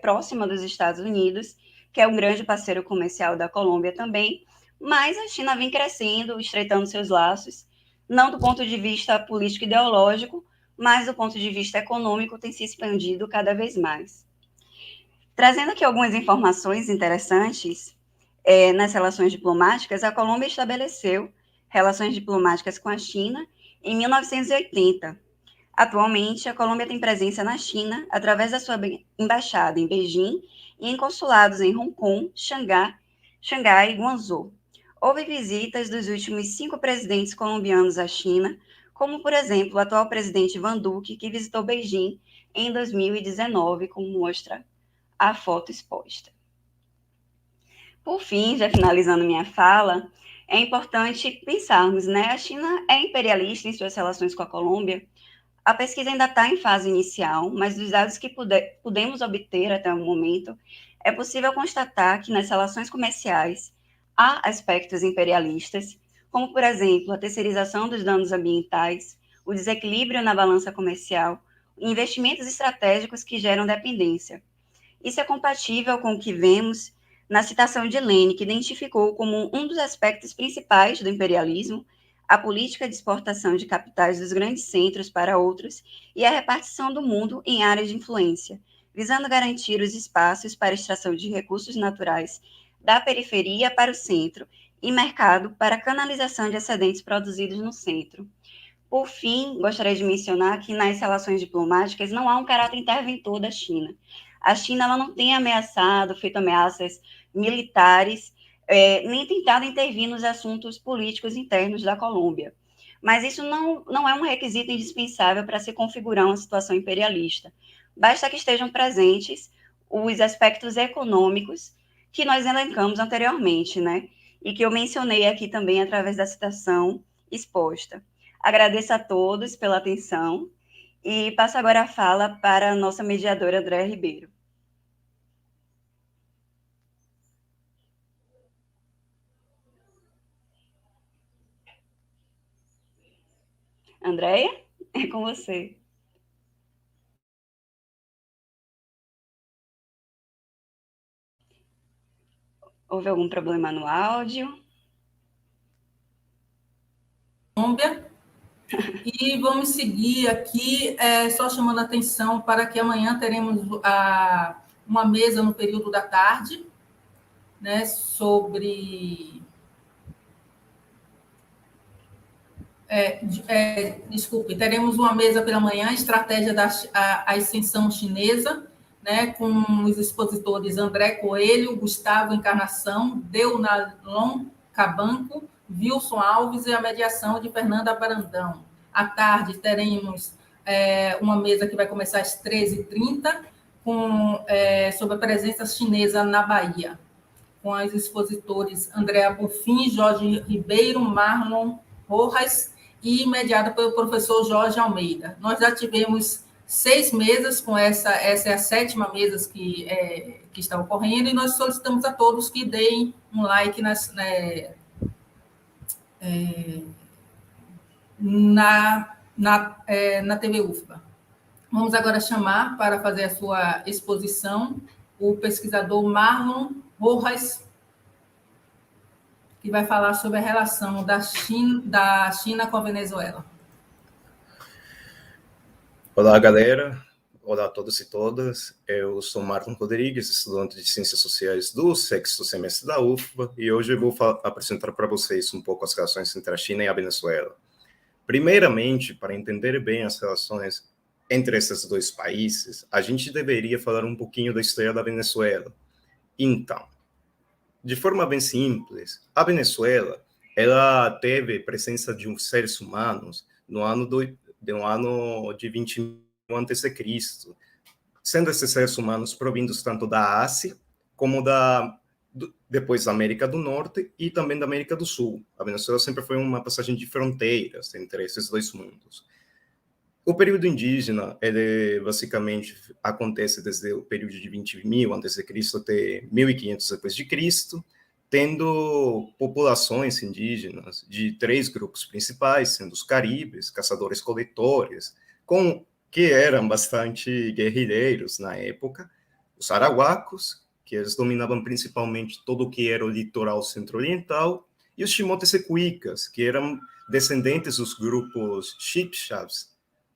próxima dos Estados Unidos, que é um grande parceiro comercial da Colômbia também, mas a China vem crescendo, estreitando seus laços, não do ponto de vista político e ideológico, mas do ponto de vista econômico tem se expandido cada vez mais. Trazendo aqui algumas informações interessantes, nas relações diplomáticas, a Colômbia estabeleceu relações diplomáticas com a China em 1980. Atualmente, a Colômbia tem presença na China através da sua embaixada em Beijing e em consulados em Hong Kong, Xangai e Guangzhou. Houve visitas dos últimos 5 presidentes colombianos à China, como, por exemplo, o atual presidente Ivan Duque, que visitou Beijing em 2019, como mostra a foto exposta. Por fim, já finalizando minha fala, é importante pensarmos, né? A China é imperialista em suas relações com a Colômbia. A pesquisa ainda está em fase inicial, mas dos dados que pudemos obter até o momento, é possível constatar que nas relações comerciais há aspectos imperialistas, como, por exemplo, a terceirização dos danos ambientais, o desequilíbrio na balança comercial, investimentos estratégicos que geram dependência. Isso é compatível com o que vemos na citação de Lênin, que identificou como um dos aspectos principais do imperialismo a política de exportação de capitais dos grandes centros para outros e a repartição do mundo em áreas de influência, visando garantir os espaços para extração de recursos naturais da periferia para o centro e mercado para canalização de excedentes produzidos no centro. Por fim, gostaria de mencionar que nas relações diplomáticas não há um caráter interventor da China. A China ela não tem ameaçado, feito ameaças militares, nem tentado intervir nos assuntos políticos internos da Colômbia. Mas isso não é um requisito indispensável para se configurar uma situação imperialista. Basta que estejam presentes os aspectos econômicos que nós elencamos anteriormente, né? E que eu mencionei aqui também através da citação exposta. Agradeço a todos pela atenção e passo agora a fala para a nossa mediadora, Andréa Ribeiro. Andréia, é com você. Houve algum problema no áudio? Colômbia. E vamos seguir aqui, só chamando a atenção para que amanhã teremos uma mesa no período da tarde, né, sobre... desculpe, teremos uma mesa pela manhã, estratégia da ascensão chinesa, né, com os expositores André Coelho, Gustavo Encarnação, Deunalon Cabanco, Wilson Alves e a mediação de Fernanda Brandão. À tarde teremos uma mesa que vai começar às 13h30, sobre a presença chinesa na Bahia, com os expositores Andréa Bonfim, Jorge Ribeiro, Marlon Rojas e mediada pelo professor Jorge Almeida. Nós já tivemos 6 mesas, com essa é a 7ª mesa que está ocorrendo, e nós solicitamos a todos que deem um like na TV UFBA. Vamos agora chamar para fazer a sua exposição o pesquisador Marlon Rojas, que vai falar sobre a relação da China com a Venezuela. Olá, galera. Olá a todos e todas. Eu sou Marlon Rodrigues, estudante de Ciências Sociais do sexto semestre da UFBA, e hoje eu vou apresentar para vocês um pouco as relações entre a China e a Venezuela. Primeiramente, para entender bem as relações entre esses dois países, a gente deveria falar um pouquinho da história da Venezuela. Então, de forma bem simples, a Venezuela ela teve presença de seres humanos no ano de 20.000 a.C., sendo esses seres humanos provindos tanto da Ásia como depois da América do Norte e também da América do Sul. A Venezuela sempre foi uma passagem de fronteiras entre esses dois mundos. O período indígena, ele basicamente acontece desde o período de 20.000 a.C. até 1.500 depois de Cristo, tendo populações indígenas de 3 grupos principais, sendo os caribes, caçadores-coletores, que eram bastante guerrilheiros na época, os arahuacos, que eles dominavam principalmente todo o que era o litoral centro-oriental, e os chimotes-secuicas, que eram descendentes dos grupos Chibchas,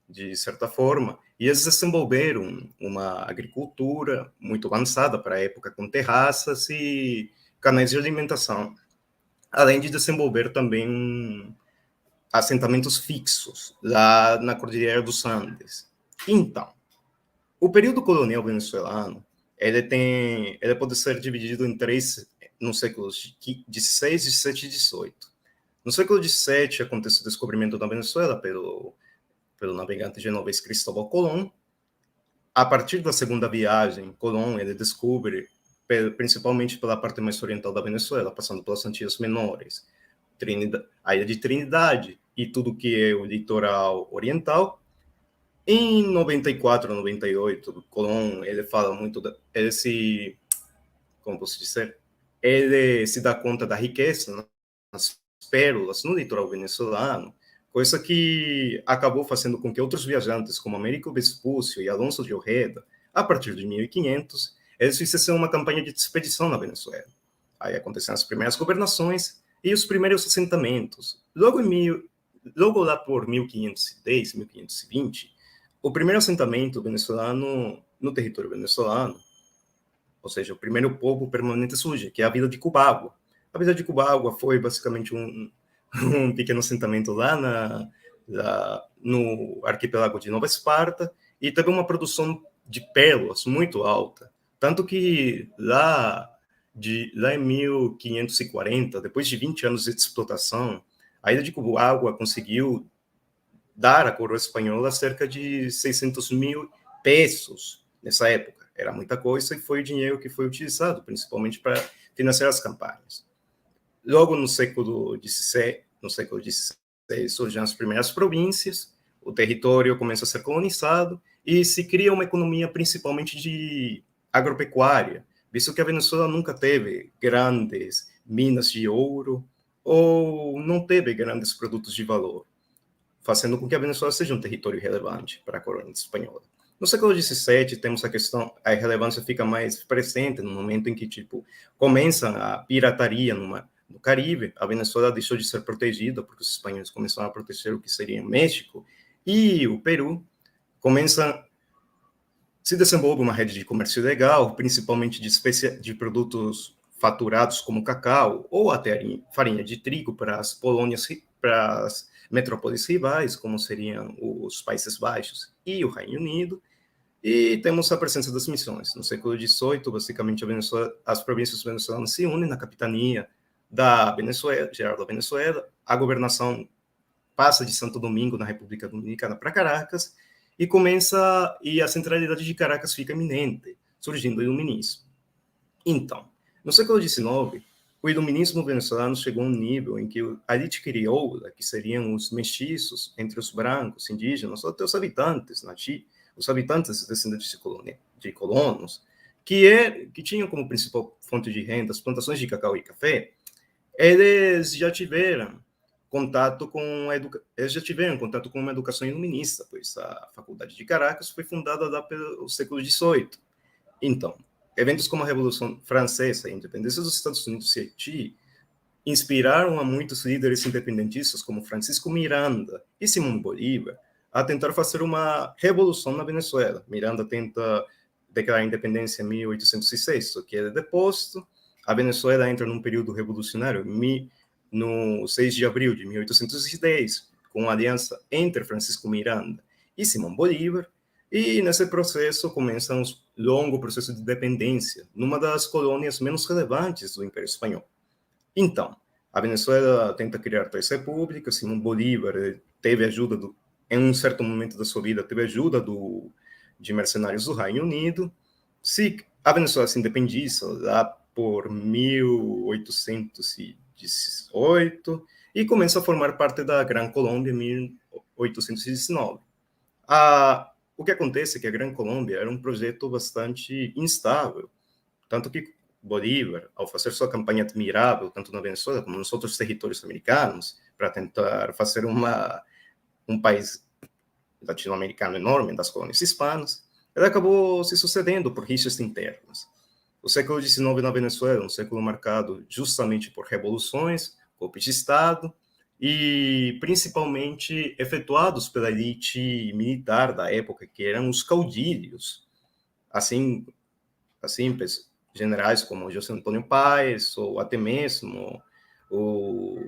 de certa forma, e eles desenvolveram uma agricultura muito avançada para a época, com terraças e canais de alimentação, além de desenvolver também assentamentos fixos lá na Cordilheira dos Andes. Então, o período colonial venezuelano, ele pode ser dividido em 3, nos séculos XVI, XVII e XVIII. No século XVII, acontece o descobrimento da Venezuela pelo navegante genovês Cristóbal Colón. A partir da segunda viagem, Colón ele descobre, principalmente pela parte mais oriental da Venezuela, passando pelas Antilhas Menores, a ilha de Trinidade e tudo que é o litoral oriental. Em 94, 98, Colón ele fala muito, como posso dizer, ele se dá conta da riqueza nas pérolas no litoral venezuelano, coisa que acabou fazendo com que outros viajantes, como Américo Vespuccio e Alonso de Ojeda, a partir de 1500, eles fizessem uma campanha de expedição na Venezuela. Aí aconteceram as primeiras governações e os primeiros assentamentos. Logo lá por 1510, 1520, o primeiro assentamento venezuelano no território venezuelano, ou seja, o primeiro povo permanente surge, que é a Vila de Cubagua. A Vila de Cubagua foi basicamente um pequeno assentamento lá no arquipélago de Nova Esparta e teve uma produção de pérolas muito alta. Tanto que lá em 1540, depois de 20 anos de explotação, a ilha de Cubagua conseguiu dar à coroa espanhola cerca de 600 mil pesos nessa época. Era muita coisa e foi o dinheiro que foi utilizado, principalmente para financiar as campanhas. Logo no século XVI, surgem as primeiras províncias, o território começa a ser colonizado e se cria uma economia principalmente de agropecuária, visto que a Venezuela nunca teve grandes minas de ouro ou não teve grandes produtos de valor, fazendo com que a Venezuela seja um território relevante para a coroa espanhola. No século XVII, temos a relevância fica mais presente no momento em que, começa a pirataria no Caribe. A Venezuela deixou de ser protegida, porque os espanhóis começaram a proteger o que seria o México, e o Peru se desenvolve uma rede de comércio ilegal, principalmente de produtos faturados como cacau, ou até farinha de trigo para as metrópoles rivais, como seriam os Países Baixos e o Reino Unido, e temos a presença das missões. No século XVIII, basicamente, as províncias venezuelanas se unem na capitania geral da Venezuela, a governação passa de Santo Domingo, na República Dominicana, para Caracas, e a centralidade de Caracas fica eminente, surgindo o iluminismo. Então, no século XIX, o iluminismo venezuelano chegou a um nível em que a elite crioula, que seriam os mestiços entre os brancos, indígenas, ou até os habitantes descendentes de colonos, que tinham como principal fonte de renda as plantações de cacau e café, eles já tiveram contato com eles já tiveram contato com uma educação iluminista, pois a Faculdade de Caracas foi fundada lá pelo século XVIII. Então, eventos como a Revolução Francesa e a independência dos Estados Unidos e Haiti inspiraram a muitos líderes independentistas como Francisco Miranda e Simão Bolívar a tentar fazer uma revolução na Venezuela. Miranda tenta declarar a independência em 1806, só que ele é deposto. A Venezuela entra num período revolucionário no 6 de abril de 1810, com a aliança entre Francisco Miranda e Simão Bolívar, e nesse processo começa um longo processo de independência numa das colônias menos relevantes do Império Espanhol. Então, a Venezuela tenta criar 3 repúblicas. Simão Bolívar teve ajuda, em um certo momento da sua vida, teve ajuda de mercenários do Reino Unido. A Venezuela se independiza lá por 1818 e começa a formar parte da Gran Colômbia em 1819. O que acontece é que a Gran Colômbia era um projeto bastante instável, tanto que Bolívar, ao fazer sua campanha admirável, tanto na Venezuela como nos outros territórios americanos, para tentar fazer um país latino-americano enorme das colônias hispanas, ele acabou se sucedendo por rixas internas. O século XIX na Venezuela é um século marcado justamente por revoluções, golpes de Estado, e principalmente efetuados pela elite militar da época, que eram os caudilhos, assim generais como José Antônio Páez, ou até mesmo os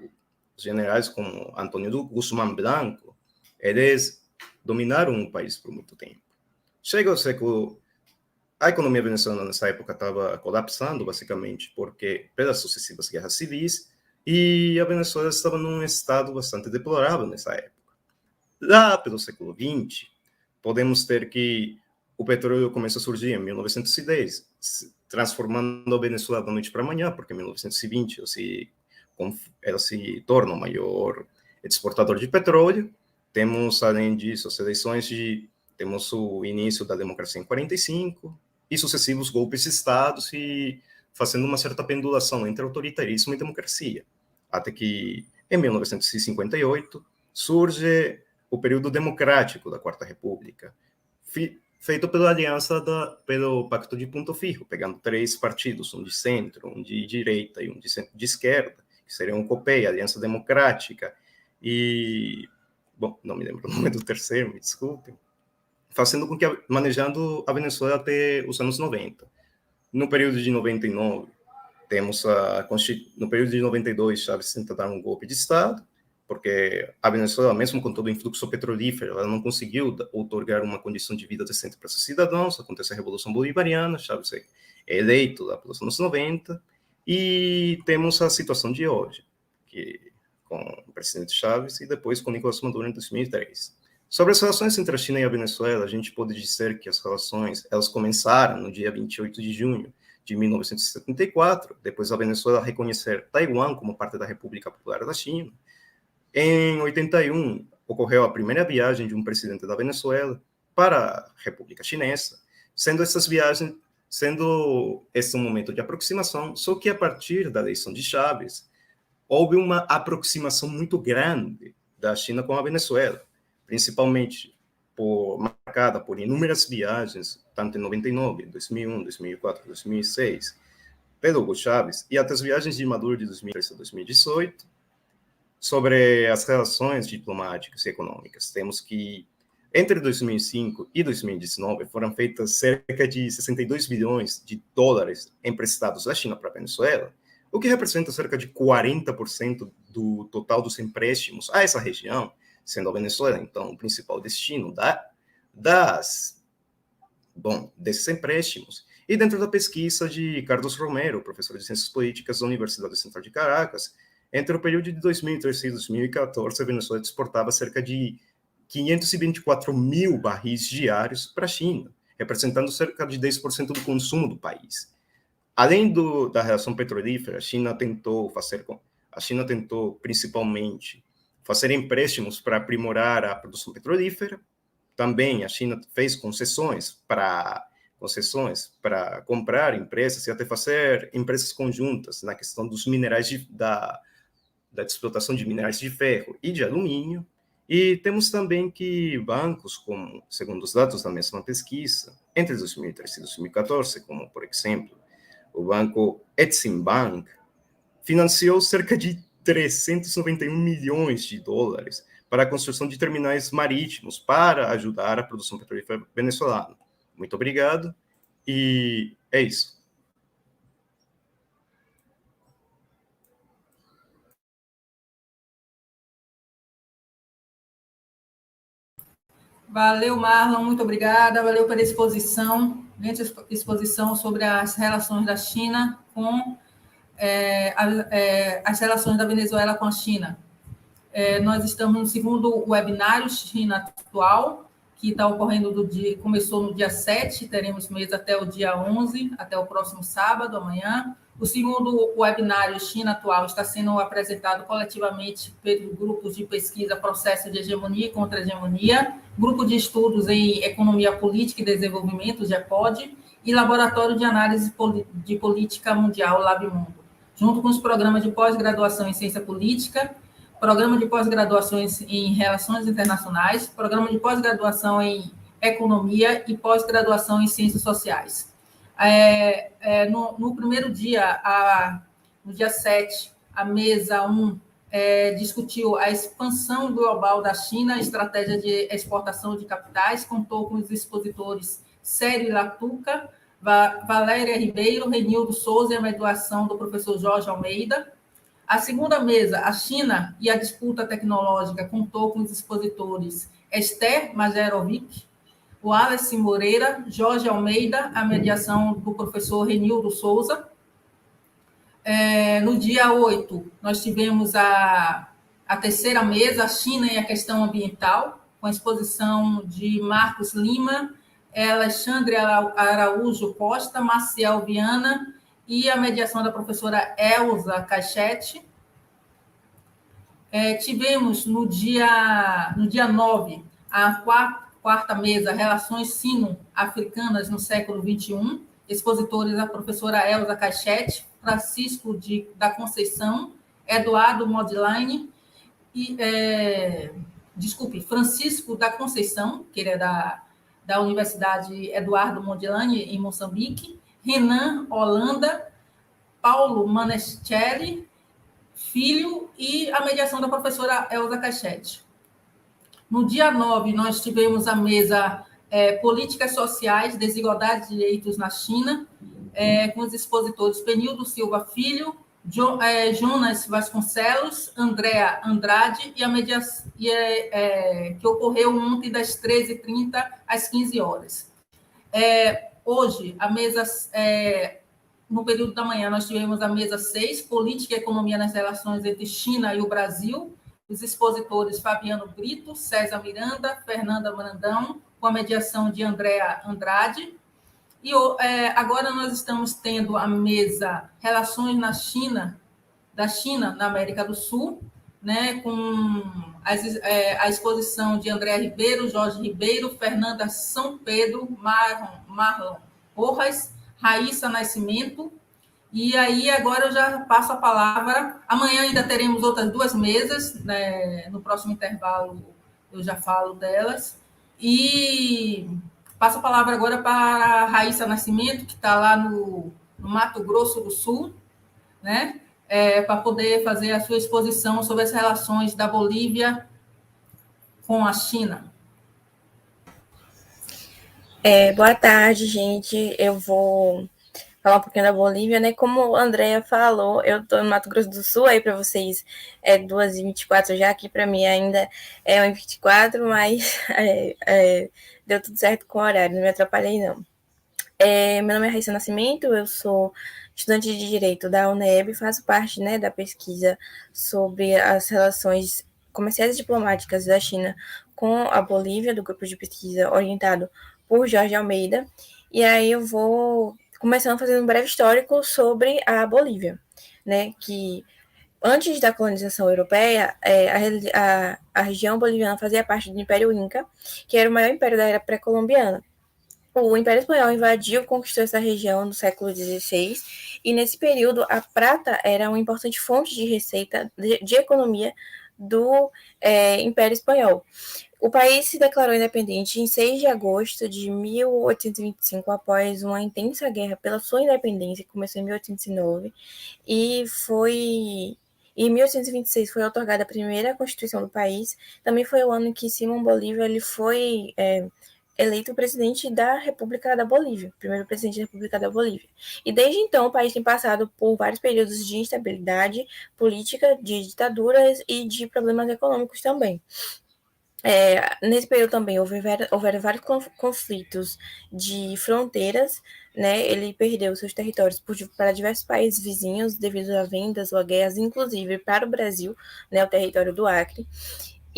generais como Antônio Guzmán Blanco. Eles dominaram o país por muito tempo. Chega o século... A economia venezuelana nessa época estava colapsando, basicamente, pelas sucessivas guerras civis, e a Venezuela estava num estado bastante deplorável nessa época. Lá pelo século XX, podemos ter que o petróleo começa a surgir em 1910, transformando a Venezuela da noite para amanhã, porque em 1920 ela se torna o maior exportador de petróleo. Temos, além disso, temos o início da democracia em 45 e sucessivos golpes de Estado, e fazendo uma certa pendulação entre autoritarismo e democracia. Até que, em 1958, surge o período democrático da Quarta República, feito pela aliança pelo Pacto de Punto Fijo, pegando 3 partidos, um de centro, um de direita e um de esquerda, que seriam o COPEI, a Aliança Democrática, e... Bom, não me lembro o nome do terceiro, me desculpem. Fazendo com que, manejando a Venezuela até os anos 90. No período de 99, no período de 92, Chávez tenta dar um golpe de Estado, porque a Venezuela, mesmo com todo o influxo petrolífero, ela não conseguiu outorgar uma condição de vida decente para seus cidadãos. Acontece a Revolução Bolivariana, Chávez é eleito lá pelos anos 90, e temos a situação de hoje, com o presidente Chávez e depois com Nicolás Maduro em 2003. Sobre as relações entre a China e a Venezuela, a gente pode dizer que as relações elas começaram no dia 28 de junho de 1974, depois a Venezuela reconhecer Taiwan como parte da República Popular da China. Em 81, ocorreu a primeira viagem de um presidente da Venezuela para a República Chinesa, sendo esse um momento de aproximação, só que a partir da eleição de Chávez, houve uma aproximação muito grande da China com a Venezuela, principalmente marcada por inúmeras viagens, tanto em 99, 2001, 2004, 2006, pelo Hugo Chávez, e até as viagens de Maduro de 2013 a 2018. Sobre as relações diplomáticas e econômicas, temos que, entre 2005 e 2019, foram feitas cerca de 62 bilhões de dólares emprestados da China para a Venezuela, o que representa cerca de 40% do total dos empréstimos a essa região, sendo a Venezuela, então, o principal destino desses empréstimos. E dentro da pesquisa de Carlos Romero, professor de Ciências Políticas da Universidade Central de Caracas, entre o período de 2013 e 2014, a Venezuela exportava cerca de 524 mil barris diários para a China, representando cerca de 10% do consumo do país. Além da relação petrolífera, a China tentou principalmente fazer empréstimos para aprimorar a produção petrolífera. Também a China fez concessões para comprar empresas e até fazer empresas conjuntas na questão dos minerais da explotação de minerais de ferro e de alumínio, e temos também que bancos, como, segundo os dados da mesma pesquisa, entre 2013 e 2014, como, por exemplo, o banco Exim Bank, financiou cerca de 391 milhões de dólares para a construção de terminais marítimos para ajudar a produção petrolífera venezuelana. Muito obrigado, e é isso. Valeu, Marlon, muito obrigada. Valeu pela exposição, exposição sobre as relações da China com as relações da Venezuela com a China. Nós estamos no segundo webinário China Atual, que está ocorrendo começou no dia 7, teremos mês até o dia 11, até o próximo sábado, amanhã. O segundo webinário China Atual está sendo apresentado coletivamente pelos grupos de pesquisa Processo de Hegemonia e Contra-Hegemonia, Grupo de Estudos em Economia Política e Desenvolvimento, GEPOD, e Laboratório de Análise de Política Mundial, LabMundo, junto com os programas de pós-graduação em Ciência Política, Programa de Pós-Graduação em Relações Internacionais, Programa de Pós-Graduação em Economia e Pós-Graduação em Ciências Sociais. No primeiro dia, no dia 7, a mesa 1 discutiu a expansão global da China, estratégia de exportação de capitais, contou com os expositores Sério Latuca, Valéria Ribeiro, Renildo Souza e a mediação do professor Jorge Almeida. A segunda mesa, a China e a disputa tecnológica, contou com os expositores Esther Majerovic, o Wallace Moreira, Jorge Almeida, a mediação do professor Renildo Souza. No dia 8, nós tivemos a terceira mesa, a China e a questão ambiental, com a exposição de Marcos Lima, Alexandre Araújo Costa, Maciel Viana e a mediação da professora Elza Caixete. Tivemos no dia 9 a quarta mesa, Relações Sino-Africanas no século XXI, expositores a professora Elza Caixete, Francisco da Conceição, Eduardo Modline, Francisco da Conceição, que ele é da Universidade Eduardo Mondlane, em Moçambique, Renan Holanda, Paulo Maneschelli, Filho, e a mediação da professora Elza Caixete. No dia 9, nós tivemos a mesa Políticas Sociais, Desigualdade de Direitos na China, com os expositores Penildo Silva Filho, Jonas Vasconcelos, Andréa Andrade, e a mediação que ocorreu ontem das 13h30 às 15 horas. Hoje, a mesa, no período da manhã, nós tivemos a mesa 6, Política e Economia nas Relações entre China e o Brasil, os expositores Fabiano Brito, César Miranda, Fernanda Brandão, com a mediação de Andréa Andrade. E agora nós estamos tendo a mesa Relações da China na América do Sul, né, com a exposição de André Ribeiro, Jorge Ribeiro, Fernanda São Pedro, Marlon Rojas, Raíssa Nascimento. E aí, agora eu já passo a palavra. Amanhã ainda teremos outras duas mesas, né? No próximo intervalo eu já falo delas. E passo a palavra agora para a Raíssa Nascimento, que está lá no Mato Grosso do Sul, né? Para poder fazer a sua exposição sobre as relações da Bolívia com a China. Boa tarde, gente. Eu vou falar um pouquinho da Bolívia, né? Como a Andrea falou, eu estou no Mato Grosso do Sul, aí para vocês é 2h24 já, aqui para mim ainda é 1h24, mas deu tudo certo com o horário, não me atrapalhei, não. Meu nome é Raíssa Nascimento, eu sou estudante de Direito da UNEB, faço parte, né, da pesquisa sobre as relações comerciais e diplomáticas da China com a Bolívia, do grupo de pesquisa orientado por Jorge Almeida, e aí eu vou começando fazendo um breve histórico sobre a Bolívia, né, que antes da colonização europeia, a região boliviana fazia parte do Império Inca, que era o maior império da era pré-colombiana. o Império Espanhol invadiu e conquistou essa região no século XVI, e nesse período a prata era uma importante fonte de receita de economia do Império Espanhol. O país se declarou independente em 6 de agosto de 1825, após uma intensa guerra pela sua independência, que começou em 1809, e em 1826 foi otorgada a primeira Constituição do país. Também foi o ano em que Simão Bolívar ele foi eleito presidente da República da Bolívia, primeiro presidente da República da Bolívia. E desde então o país tem passado por vários períodos de instabilidade política, de ditaduras e de problemas econômicos também. Nesse período também houveram vários conflitos de fronteiras, né? Ele perdeu seus territórios para diversos países vizinhos devido a vendas ou a guerras, inclusive para o Brasil, né? O território do Acre.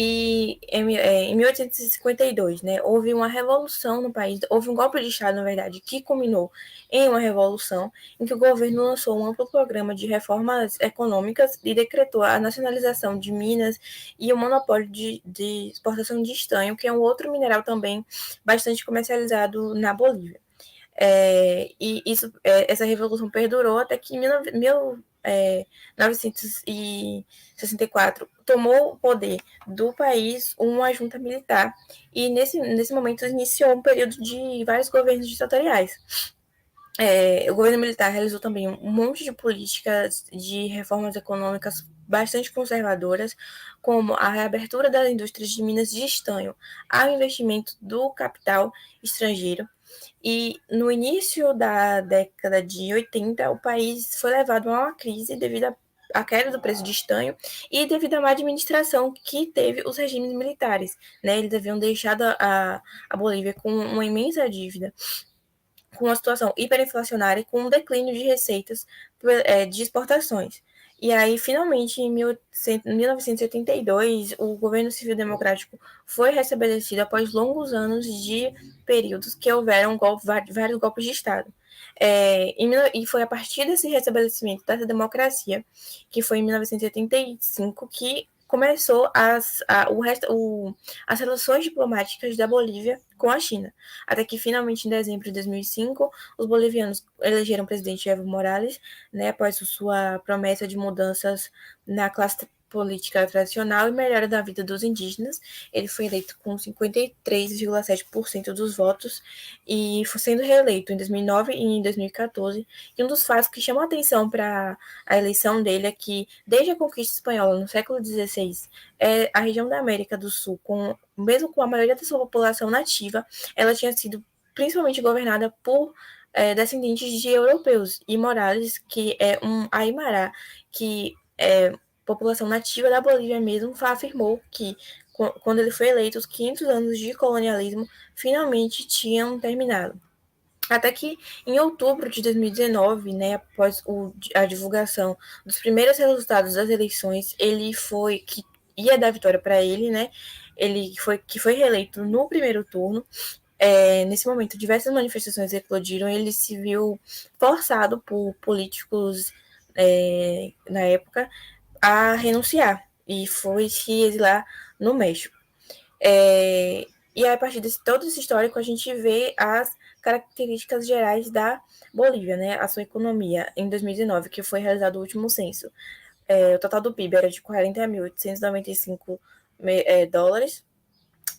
E em 1852, né, houve uma revolução no país, houve um golpe de Estado, na verdade, que culminou em uma revolução em que o governo lançou um amplo programa de reformas econômicas e decretou a nacionalização de minas e o monopólio de exportação de estanho, que é um outro mineral também bastante comercializado na Bolívia. Essa revolução perdurou até que em 1964 tomou o poder do país uma junta militar, e nesse momento iniciou um período de vários governos ditatoriais. O governo militar realizou também um monte de políticas de reformas econômicas bastante conservadoras, como a reabertura das indústrias de minas de estanho ao investimento do capital estrangeiro. E no início da década de 80, o país foi levado a uma crise devido à queda do preço de estanho e devido à má administração que teve os regimes militares, né? Eles haviam deixado a Bolívia com uma imensa dívida, com uma situação hiperinflacionária e com um declínio de receitas de exportações. E aí, finalmente, em 1982, o governo civil democrático foi restabelecido após longos anos de períodos que houveram vários golpes de Estado. E foi a partir desse restabelecimento dessa democracia, que foi em 1985, que começou as relações diplomáticas da Bolívia com a China, até que finalmente em dezembro de 2005 os bolivianos elegeram o presidente Evo Morales, né, após sua promessa de mudanças na classe política tradicional e melhora da vida dos indígenas. Ele foi eleito com 53,7% dos votos e foi sendo reeleito em 2009 e em 2014. E um dos fatos que chama a atenção para a eleição dele é que, desde a conquista espanhola no século XVI, a região da América do Sul, mesmo com a maioria da sua população nativa, ela tinha sido principalmente governada por descendentes de europeus. E Morales, que é um Aymara, que é população nativa da Bolívia mesmo, afirmou que, quando ele foi eleito, os 500 anos de colonialismo finalmente tinham terminado. Até que, em outubro de 2019, né, após a divulgação dos primeiros resultados das eleições, que ia dar vitória para ele, né, que foi reeleito no primeiro turno. Nesse momento, diversas manifestações eclodiram. Ele se viu forçado por políticos na época a renunciar e foi se exilar no México. E a partir de todo esse histórico, a gente vê as características gerais da Bolívia, né? A sua economia em 2019, que foi realizado o último censo. O total do PIB era de 40.895 dólares.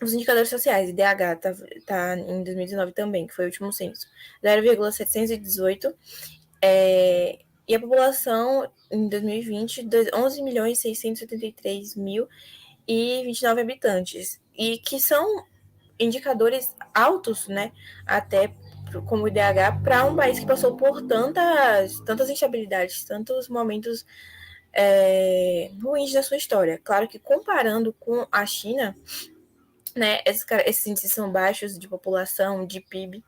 Os indicadores sociais, IDH, tá em 2019 também, que foi o último censo, 0,718. E a população, em 2020, 11.673.029 habitantes. E que são indicadores altos, né? Até como o IDH, para um país que passou por tantas instabilidades, tantos momentos ruins da sua história. Claro que, comparando com a China, né, esses índices são baixos de população, de PIB,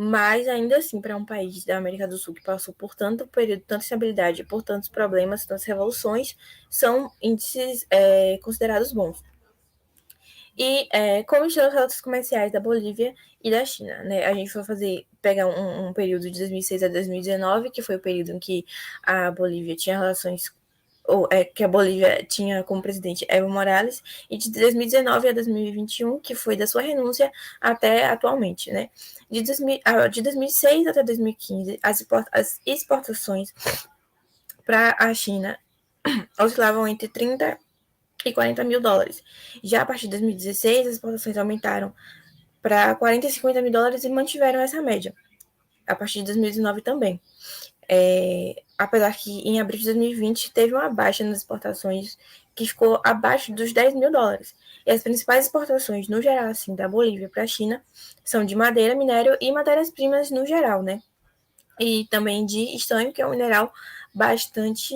mas ainda assim, para um país da América do Sul que passou por tanto período, tanta instabilidade, por tantos problemas, tantas revoluções, são índices considerados bons. E como estão os relatos comerciais da Bolívia e da China, né? A gente vai pegar um período de 2006 a 2019, que foi o período em que a Bolívia tinha relações que a Bolívia tinha como presidente Evo Morales, e de 2019 a 2021, que foi da sua renúncia até atualmente, né? De 2006 até 2015, as exportações para a China oscilavam entre 30 e 40 mil dólares. Já a partir de 2016, as exportações aumentaram para 40 e 50 mil dólares e mantiveram essa média. A partir de 2019 também. Apesar que em abril de 2020 teve uma baixa nas exportações que ficou abaixo dos 10 mil dólares. E as principais exportações, no geral, assim, da Bolívia para a China, são de madeira, minério e matérias-primas no geral, né? E também de estanho, que é um mineral bastante,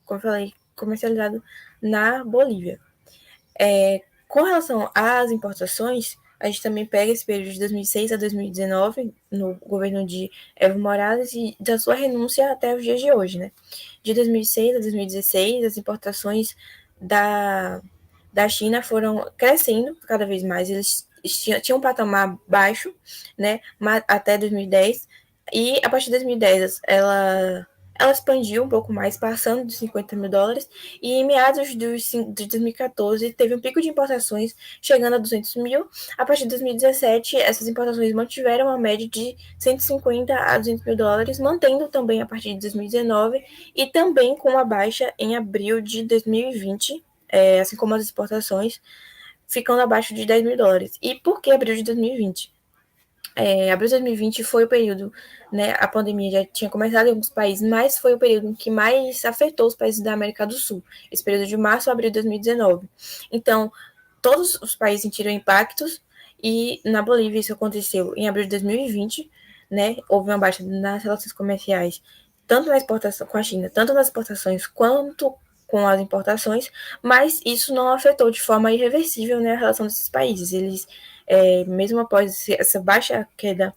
como eu falei, comercializado na Bolívia. Com relação às importações, a gente também pega esse período de 2006 a 2019, no governo de Evo Morales, e da sua renúncia até os dias de hoje, né? De 2006 a 2016, as importações da China foram crescendo cada vez mais. Eles tinham um patamar baixo, né, até 2010, e a partir de 2010 ela expandiu um pouco mais, passando de 50 mil dólares, e em meados de 2014 teve um pico de importações chegando a 200 mil. A partir de 2017, essas importações mantiveram a média de 150 a 200 mil dólares, mantendo também a partir de 2019, e também com uma baixa em abril de 2020, assim como as exportações, ficando abaixo de 10 mil dólares. E por que abril de 2020? Abril de 2020 foi o período, né, a pandemia já tinha começado em alguns países, mas foi o período que mais afetou os países da América do Sul, esse período de março a abril de 2019. Então, todos os países sentiram impactos, e na Bolívia isso aconteceu em abril de 2020, né, houve uma baixa nas relações comerciais, tanto na exportação com a China, tanto nas exportações quanto com as importações, mas isso não afetou de forma irreversível, né, a relação desses países. Eles, mesmo após essa baixa queda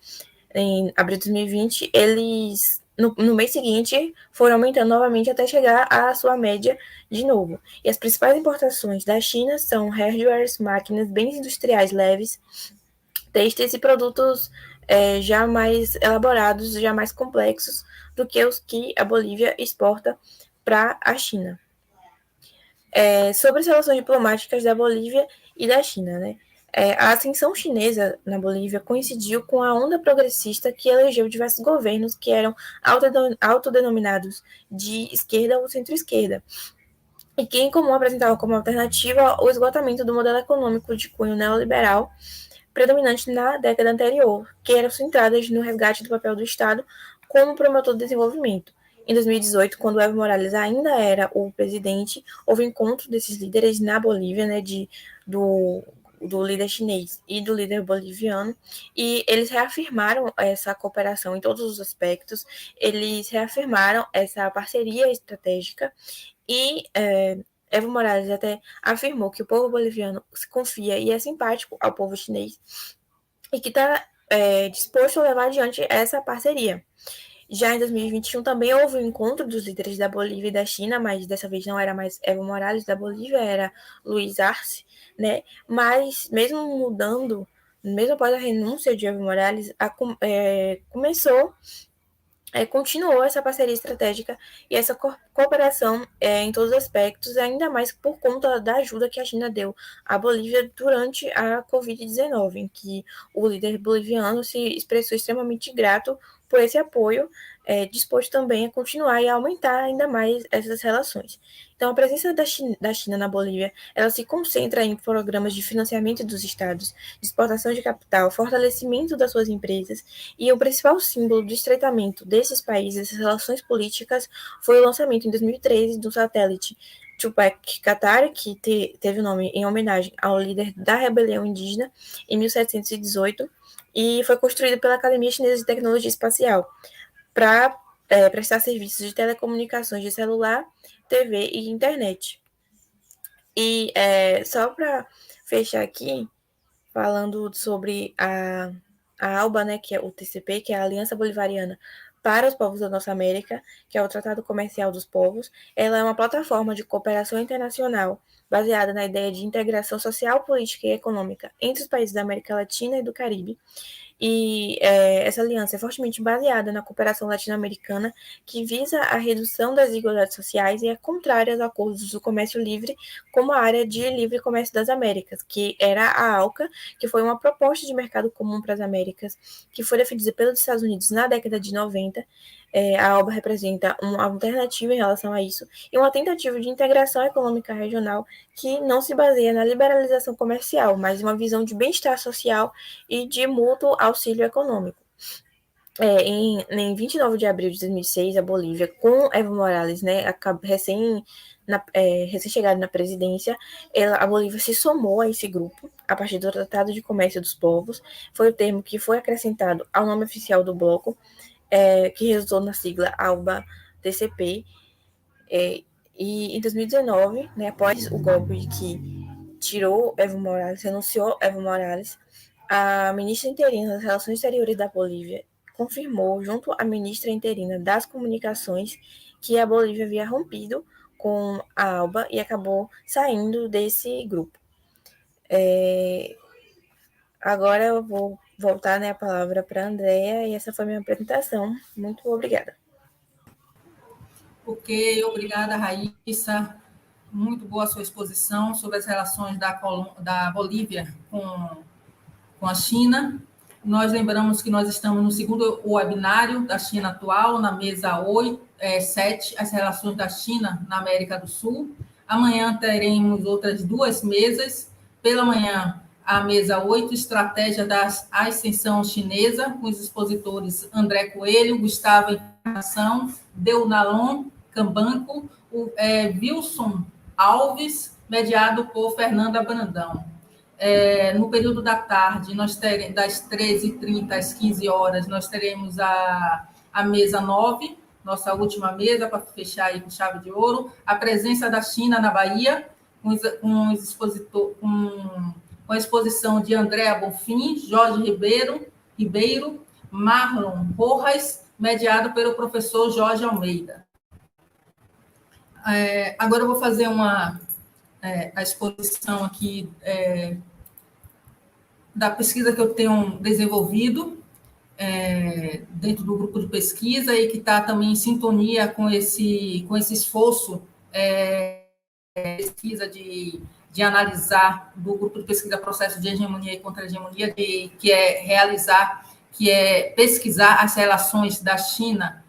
em abril de 2020, eles, no mês seguinte, foram aumentando novamente até chegar à sua média de novo. E as principais importações da China são hardwares, máquinas, bens industriais leves, têxteis e produtos já mais elaborados, já mais complexos do que os que a Bolívia exporta para a China. Sobre as relações diplomáticas da Bolívia e da China, né? A ascensão chinesa na Bolívia coincidiu com a onda progressista que elegeu diversos governos que eram autodenominados de esquerda ou centro-esquerda, e que em comum apresentavam como alternativa o esgotamento do modelo econômico de cunho neoliberal predominante na década anterior, que eram centradas no resgate do papel do Estado como promotor do desenvolvimento. Em 2018, quando Evo Morales ainda era o presidente, houve encontro desses líderes na Bolívia, né, do líder chinês e do líder boliviano, e eles reafirmaram essa cooperação em todos os aspectos, eles reafirmaram essa parceria estratégica, e Evo Morales até afirmou que o povo boliviano se confia e é simpático ao povo chinês, e que está disposto a levar adiante essa parceria. Já em 2021 também houve um encontro dos líderes da Bolívia e da China, mas dessa vez não era mais Evo Morales da Bolívia, era Luiz Arce, né? Mas mesmo mudando, mesmo após a renúncia de Evo Morales, continuou essa parceria estratégica e essa cooperação em todos os aspectos, ainda mais por conta da ajuda que a China deu à Bolívia durante a Covid-19, em que o líder boliviano se expressou extremamente grato por esse apoio, disposto também a continuar e a aumentar ainda mais essas relações. Então, a presença da China na Bolívia, ela se concentra em programas de financiamento dos estados, de exportação de capital, fortalecimento das suas empresas, e o principal símbolo do estreitamento desses países, dessas relações políticas, foi o lançamento em 2013 do satélite Tupac Katari, que teve o nome em homenagem ao líder da rebelião indígena em 1718, e foi construído pela Academia Chinesa de Tecnologia Espacial para prestar serviços de telecomunicações de celular, TV e internet. E só para fechar aqui, falando sobre a ALBA, né, que é o TCP, que é a Aliança Bolivariana para os Povos da Nossa América, que é o Tratado Comercial dos Povos. Ela é uma plataforma de cooperação internacional baseada na ideia de integração social, política e econômica entre os países da América Latina e do Caribe. e essa aliança é fortemente baseada na cooperação latino-americana, que visa a redução das desigualdades sociais e é contrária aos acordos do comércio livre, como a Área de Livre Comércio das Américas, que era a ALCA, que foi uma proposta de mercado comum para as Américas, que foi defendida pelos Estados Unidos na década de 90. A OBA representa uma alternativa em relação a isso e uma tentativa de integração econômica regional que não se baseia na liberalização comercial, mas uma visão de bem-estar social e de mútuo auxílio econômico. Em 29 de abril de 2006, a Bolívia, com Evo Morales, né, recém-chegada na presidência, a Bolívia se somou a esse grupo a partir do Tratado de Comércio dos Povos. Foi o termo que foi acrescentado ao nome oficial do bloco, que resultou na sigla ALBA-TCP. E em 2019, né, após o golpe que tirou Evo Morales, renunciou Evo Morales, a ministra interina das Relações Exteriores da Bolívia confirmou, junto à ministra interina das Comunicações, que a Bolívia havia rompido com a ALBA e acabou saindo desse grupo. Agora eu vou voltar, né, a palavra para a Andrea, e essa foi a minha apresentação. Muito obrigada. Ok, obrigada, Raíssa. Muito boa a sua exposição sobre as relações da Bolívia com a China. Nós lembramos que nós estamos no segundo webinário da China atual, na mesa 7, as relações da China na América do Sul. Amanhã teremos outras 2 mesas. Pela manhã, a mesa 8, Estratégia da Ascensão Chinesa, com os expositores André Coelho, Gustavo Encarnação, Deunalon Cambanco, Wilson Alves, mediado por Fernanda Brandão. No período da tarde, das 13h30 às 15 horas, nós teremos a mesa 9, nossa última mesa, para fechar aí com chave de ouro, a presença da China na Bahia, com a exposição de Andréa Bonfim, Jorge Ribeiro, Marlon Rojas, mediado pelo professor Jorge Almeida. Agora eu vou fazer a exposição aqui da pesquisa que eu tenho desenvolvido dentro do grupo de pesquisa e que está também em sintonia com esse esforço pesquisa de analisar do grupo de pesquisa processo de hegemonia e contra-hegemonia, que é pesquisar as relações da China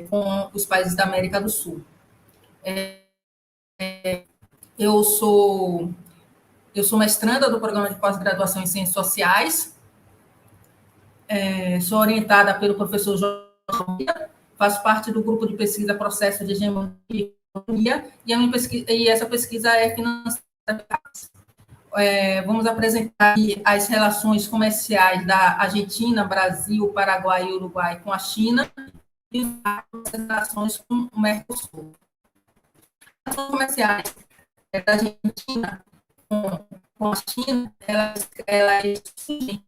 com os países da América do Sul. Eu sou mestranda do programa de pós-graduação em Ciências Sociais, sou orientada pelo professor Jorge Almeida, faço parte do grupo de pesquisa processo de hegemonia e essa pesquisa é financiada. Vamos apresentar aqui as relações comerciais da Argentina, Brasil, Paraguai e Uruguai com a China e as relações com o Mercosul. As relações comerciais da Argentina com a China, elas surgem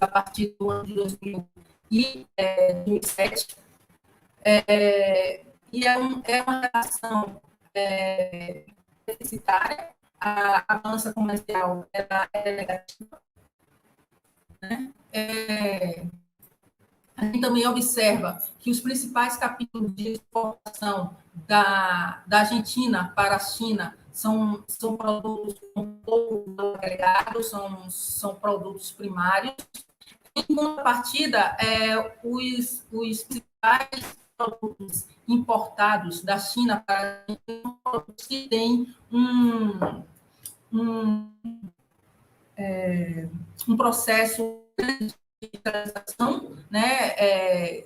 a partir do ano de 2007, e é uma relação deficitária. A balança comercial ela é negativa, né? A gente também observa que os principais capítulos de exportação da Argentina para a China são produtos com pouco agregado, são produtos primários. Em contrapartida, os principais produtos importados da China para a Argentina são produtos que têm um processo de industrialização, né?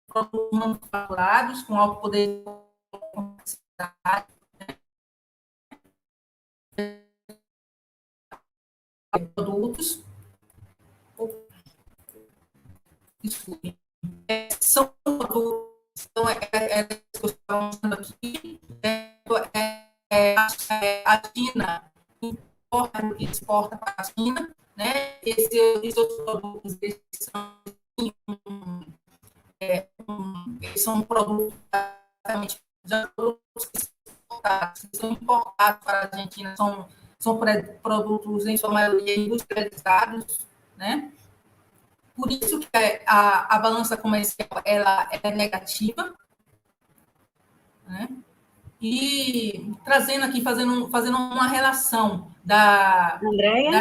Produtos manufaturados com alto poder de complexidade, produtos. Desculpe. São produtos. Então, que eu estava mostrando aqui. A China importa e exporta para a China, né? Esses produtos são produtos que são importados para a Argentina, são produtos, em sua maioria, industrializados, né? por isso que a balança comercial ela é negativa, né? E trazendo aqui, fazendo uma relação da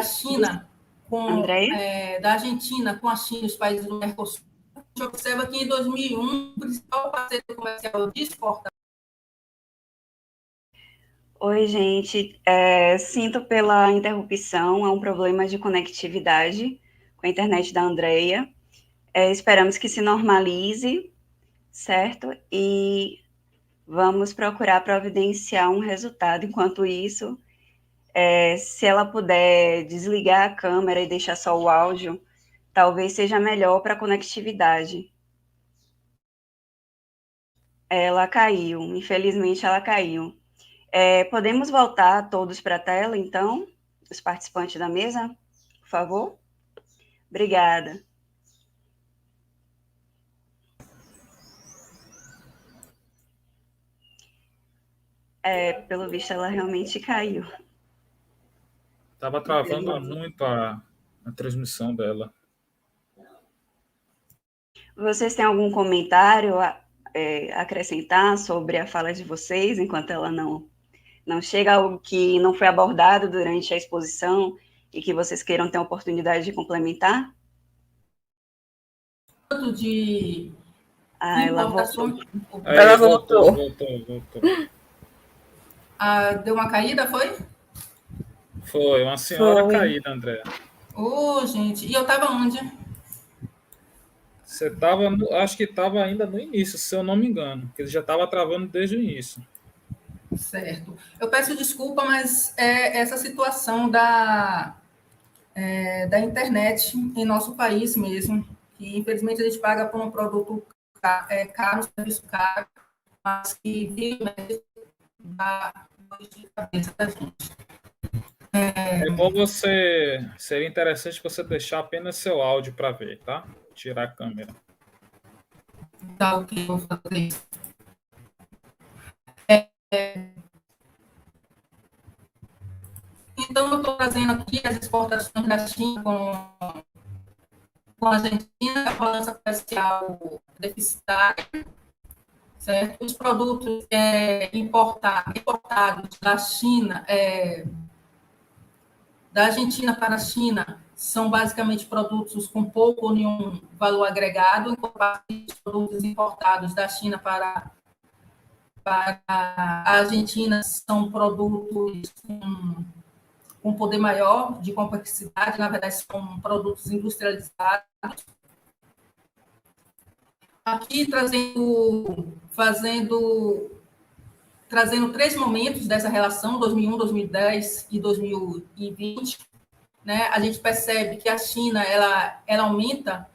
China da Argentina com a China e os países do Mercosul, a gente observa que em 2001, o principal parceiro comercial de exportação. Oi, gente. Sinto pela interrupção, há um problema de conectividade com a internet da Andrea. Esperamos que se normalize, certo? E vamos procurar providenciar um resultado. Enquanto isso, se ela puder desligar a câmera e deixar só o áudio, talvez seja melhor para a conectividade. Ela caiu, infelizmente ela caiu. Podemos voltar todos para a tela, então? Os participantes da mesa, por favor? Obrigada. Pelo visto, ela realmente caiu. Estava travando muito a transmissão dela. Vocês têm algum comentário a acrescentar sobre a fala de vocês, enquanto ela não chega, algo que não foi abordado durante a exposição e que vocês queiram ter a oportunidade de complementar? Ela voltou. Ela voltou. Deu uma caída, foi? Foi, uma senhora caída, André. Gente, e eu estava onde? Você estava, acho que estava ainda no início, se eu não me engano, porque ele já estava travando desde o início. Certo. Eu peço desculpa, mas essa situação da internet em nosso país mesmo, que infelizmente a gente paga por um produto caro, um serviço caro, mas que vive da dor de cabeça da gente. É bom seria interessante você deixar apenas seu áudio para ver, tá? Tirar a câmera. Tá, ok, vou fazer isso. Então, eu estou trazendo aqui as exportações da China com a Argentina, a balança comercial deficitária, certo? Os produtos importados da China, da Argentina para a China, são basicamente produtos com pouco ou nenhum valor agregado, enquanto os produtos importados da China para a Argentina são produtos com poder maior de complexidade, na verdade, são produtos industrializados. Aqui trazendo 3 momentos dessa relação, 2001, 2010 e 2020, né? A gente percebe que a China ela aumenta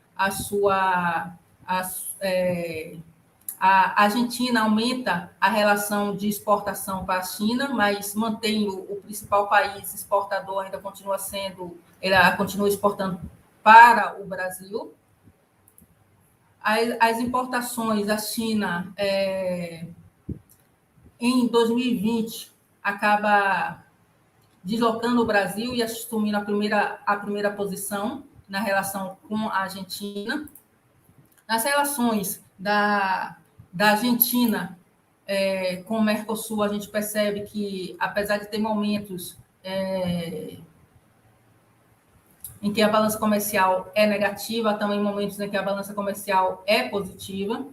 a Argentina aumenta a relação de exportação para a China, mas mantém o principal país exportador, ainda continua exportando para o Brasil. As importações da China, em 2020, acaba deslocando o Brasil e assumindo a primeira posição na relação com a Argentina. Nas relações da Argentina com o Mercosul, a gente percebe que, apesar de ter momentos em que a balança comercial é negativa, também momentos em que a balança comercial é positiva,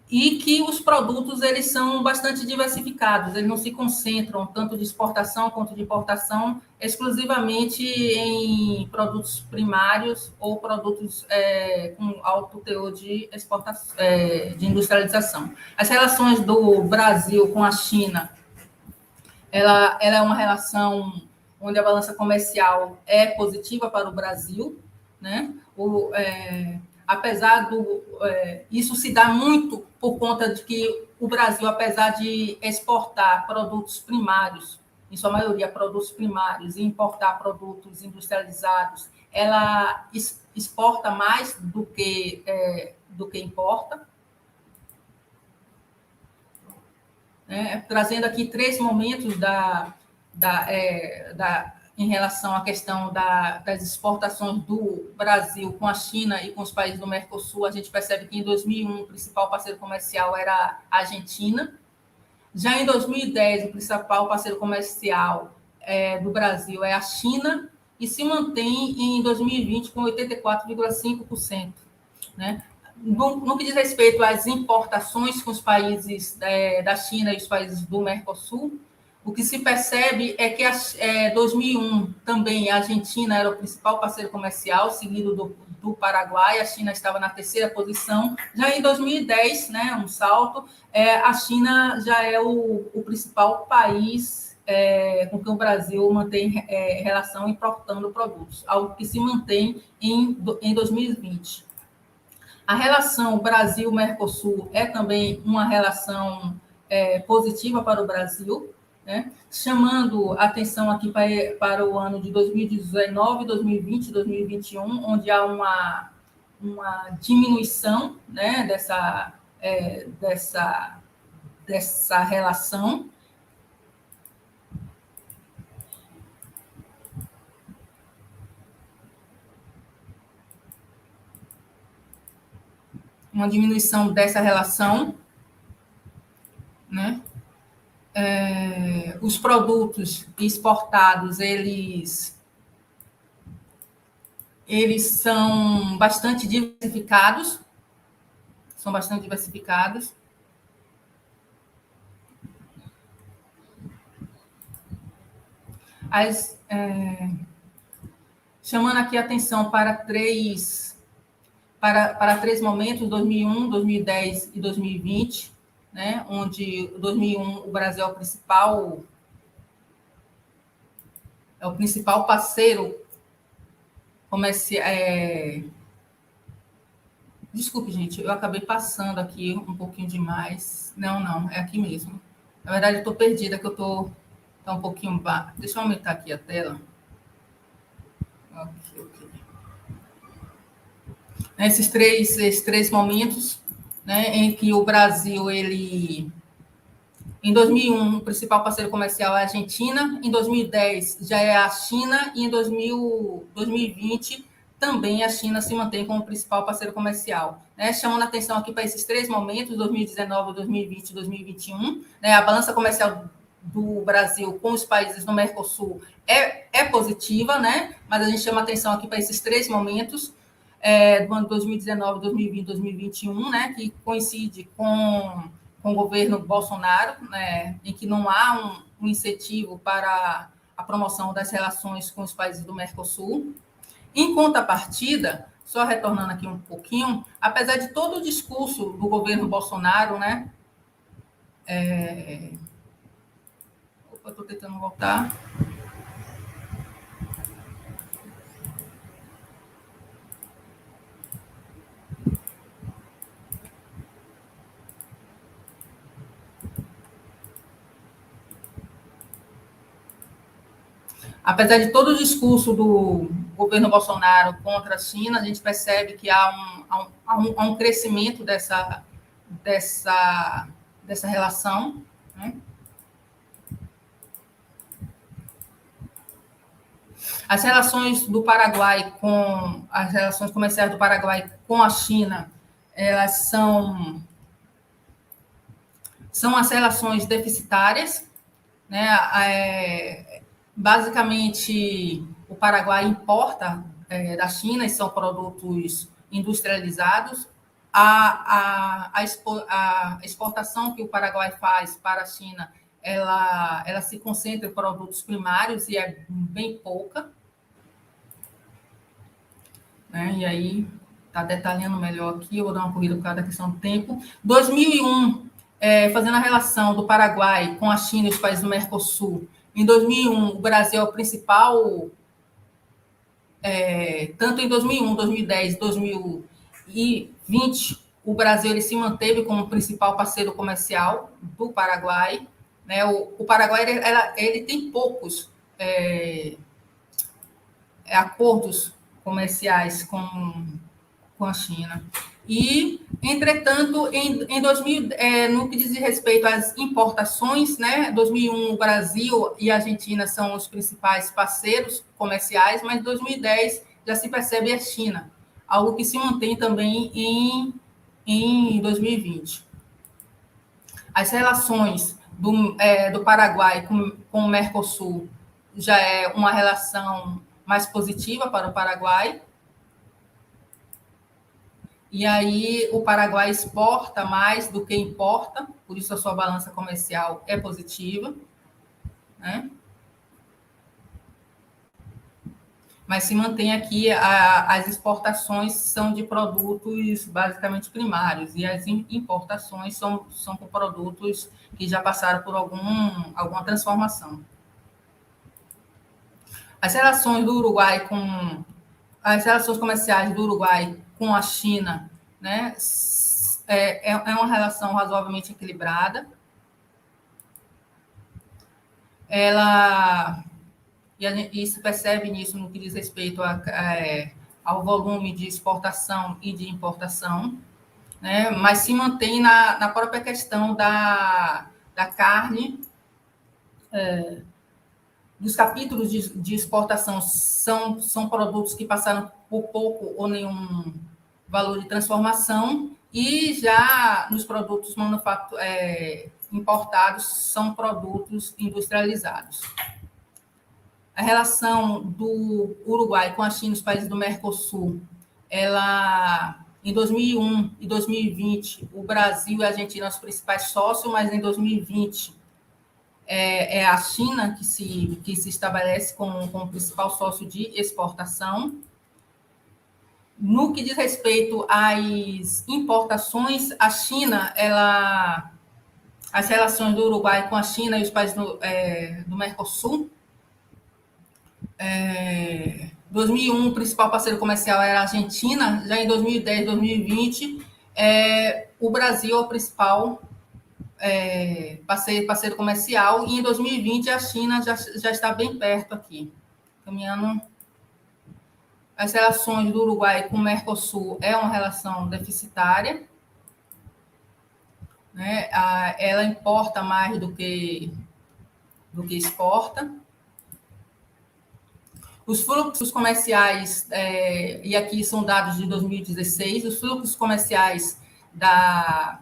e que os produtos eles são bastante diversificados, eles não se concentram tanto de exportação quanto de importação exclusivamente em produtos primários ou produtos com alto teor de exportação, de industrialização. As relações do Brasil com a China, ela é uma relação onde a balança comercial é positiva para o Brasil, né? Apesar isso se dá muito por conta de que o Brasil, apesar de exportar produtos primários, em sua maioria produtos primários, e importar produtos industrializados, ela exporta mais do que importa. Trazendo aqui 3 momentos em relação à questão das exportações do Brasil com a China e com os países do Mercosul, a gente percebe que em 2001 o principal parceiro comercial era a Argentina. Já em 2010, o principal parceiro comercial do Brasil é a China e se mantém em 2020 com 84,5%. Né? No que diz respeito às importações com os países da China e os países do Mercosul, o que se percebe é que em 2001 também a Argentina era o principal parceiro comercial, seguido do Paraguai, a China estava na terceira posição. Já em 2010, né, um salto, a China já é o principal país com que o Brasil mantém relação importando produtos, algo que se mantém em 2020. A relação Brasil-Mercosul é também uma relação positiva para o Brasil, né? Chamando atenção aqui para o ano de 2019, 2020, 2021, onde há uma diminuição, né, dessa relação. Uma diminuição dessa relação, né? Os produtos exportados, eles são bastante diversificados, chamando aqui a atenção para três momentos, 2001, 2010 e 2020, né, onde em 2001 o Brasil é o principal parceiro comercial. Desculpe, gente, eu acabei passando aqui um pouquinho demais. Não, é aqui mesmo. Na verdade, eu estou perdida, que eu estou um pouquinho... Deixa eu aumentar aqui a tela. Ok. Esses três momentos, né, em que o Brasil, em 2001, o principal parceiro comercial é a Argentina, em 2010 já é a China, e em 2020 também a China se mantém como principal parceiro comercial. Né? Chamando a atenção aqui para esses três momentos, 2019, 2020 e 2021, né? A balança comercial do Brasil com os países do Mercosul é positiva, né? Mas a gente chama a atenção aqui para esses três momentos, do ano 2019, 2020, 2021, né, que coincide com o governo Bolsonaro, né, em que não há um incentivo para a promoção das relações com os países do Mercosul. Em contrapartida, só retornando aqui um pouquinho, apesar de todo o discurso do governo Bolsonaro, né, eu estou tentando voltar. Apesar de todo o discurso do governo Bolsonaro contra a China, a gente percebe que há um crescimento dessa relação, né? As relações comerciais do Paraguai com a China, elas são as relações deficitárias, né? Basicamente, o Paraguai importa da China, e são produtos industrializados. A exportação que o Paraguai faz para a China, ela se concentra em produtos primários e é bem pouca. Né? E aí, está detalhando melhor aqui, eu vou dar uma corrida por causa da questão do tempo. 2001, fazendo a relação do Paraguai com a China e os países do Mercosul. Em 2001, o Brasil é o principal, tanto em 2001, 2010, 2020, o Brasil ele se manteve como principal parceiro comercial do Paraguai. Né? O Paraguai ele tem poucos acordos comerciais com a China. E, entretanto, em 2000, no que diz respeito às importações, né, 2001 o Brasil e a Argentina são os principais parceiros comerciais, mas em 2010 já se percebe a China, algo que se mantém também em 2020. As relações do Paraguai com o Mercosul já é uma relação mais positiva para o Paraguai. E aí o Paraguai exporta mais do que importa, por isso a sua balança comercial é positiva, né? Mas se mantém aqui, as exportações são de produtos basicamente primários, e as importações são por produtos que já passaram por alguma transformação. As relações do Uruguai as relações comerciais do Uruguai com a China, né, é uma relação razoavelmente equilibrada. E se percebe nisso no que diz respeito ao volume de exportação e de importação, né, mas se mantém na própria questão da carne. Dos capítulos de exportação são produtos que passaram por pouco ou nenhum valor de transformação, e já nos produtos importados são produtos industrializados. A relação do Uruguai com a China e os países do Mercosul, em 2001 e 2020, o Brasil e a Argentina são os principais sócios, mas em 2020 é a China que se estabelece como o principal sócio de exportação. No que diz respeito às importações, a China, as relações do Uruguai com a China e os países do Mercosul, 2001, o principal parceiro comercial era a Argentina, já em 2010, 2020, o Brasil é o principal parceiro comercial, e em 2020 a China já está bem perto aqui, caminhando. As relações do Uruguai com o Mercosul é uma relação deficitária, né? Ela importa mais do que exporta. Os fluxos comerciais, e aqui são dados de 2016, os fluxos comerciais da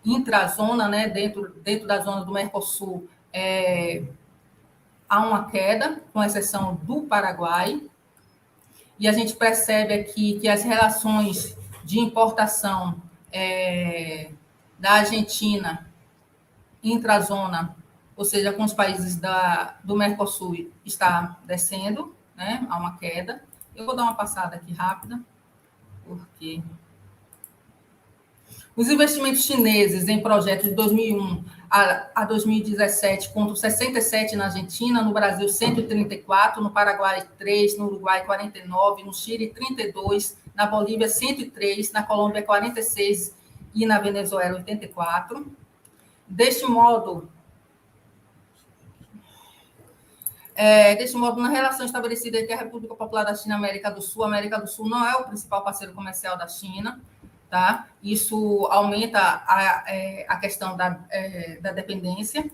intrazona, né, dentro da zona do Mercosul, há uma queda, com exceção do Paraguai, e a gente percebe aqui que as relações de importação da Argentina, intrazona, ou seja, com os países do Mercosul, está descendo, né, há uma queda. Eu vou dar uma passada aqui rápida, porque os investimentos chineses em projetos de 2001 a 2017 contam 67 na Argentina, no Brasil 134, no Paraguai 3, no Uruguai 49, no Chile 32, na Bolívia 103, na Colômbia 46 e na Venezuela 84. Deste modo, na relação estabelecida entre a República Popular da China e a América do Sul não é o principal parceiro comercial da China, tá? Isso aumenta a questão da dependência.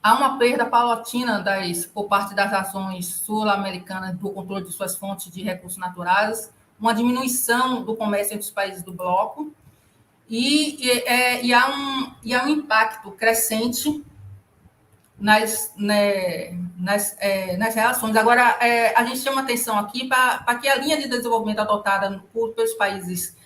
Há uma perda paulatina por parte das nações sul-americanas do controle de suas fontes de recursos naturais, uma diminuição do comércio entre os países do bloco, e há um impacto crescente nas relações. Agora, a gente chama atenção aqui para que a linha de desenvolvimento adotada pelos países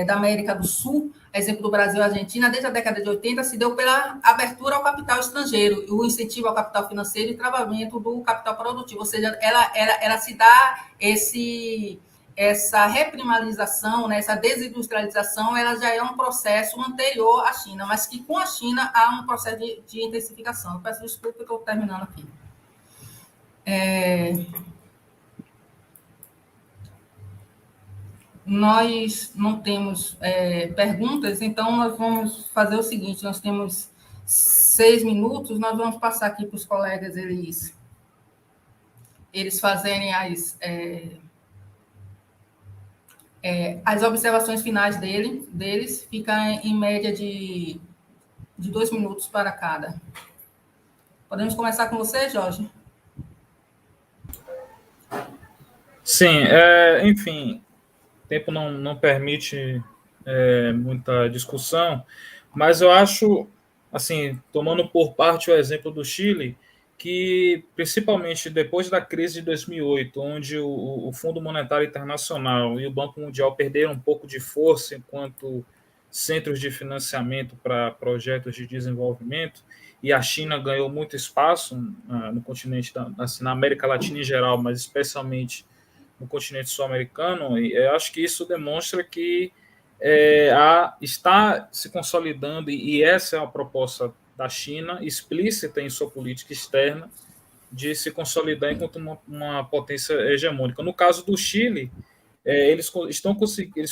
da América do Sul, exemplo do Brasil e Argentina, desde a década de 80, se deu pela abertura ao capital estrangeiro, o incentivo ao capital financeiro e travamento do capital produtivo, ou seja, ela se dá essa reprimarização, né, essa desindustrialização, ela já é um processo anterior à China, mas que com a China há um processo de intensificação. Eu peço desculpa que eu estou terminando aqui. Nós não temos perguntas, então nós vamos fazer o seguinte, nós temos 6 minutos, nós vamos passar aqui para os colegas eles fazerem As observações finais deles ficam em média de 2 minutos para cada. Podemos começar com você, Jorge? Sim, enfim, o tempo não permite muita discussão, mas eu acho, assim, tomando por parte o exemplo do Chile, que principalmente depois da crise de 2008, onde o Fundo Monetário Internacional e o Banco Mundial perderam um pouco de força enquanto centros de financiamento para projetos de desenvolvimento, e a China ganhou muito espaço no continente, assim, na América Latina em geral, mas especialmente no continente sul-americano, e eu acho que isso demonstra que está se consolidando, e essa é a proposta da China, explícita em sua política externa, de se consolidar enquanto uma potência hegemônica. No caso do Chile, eles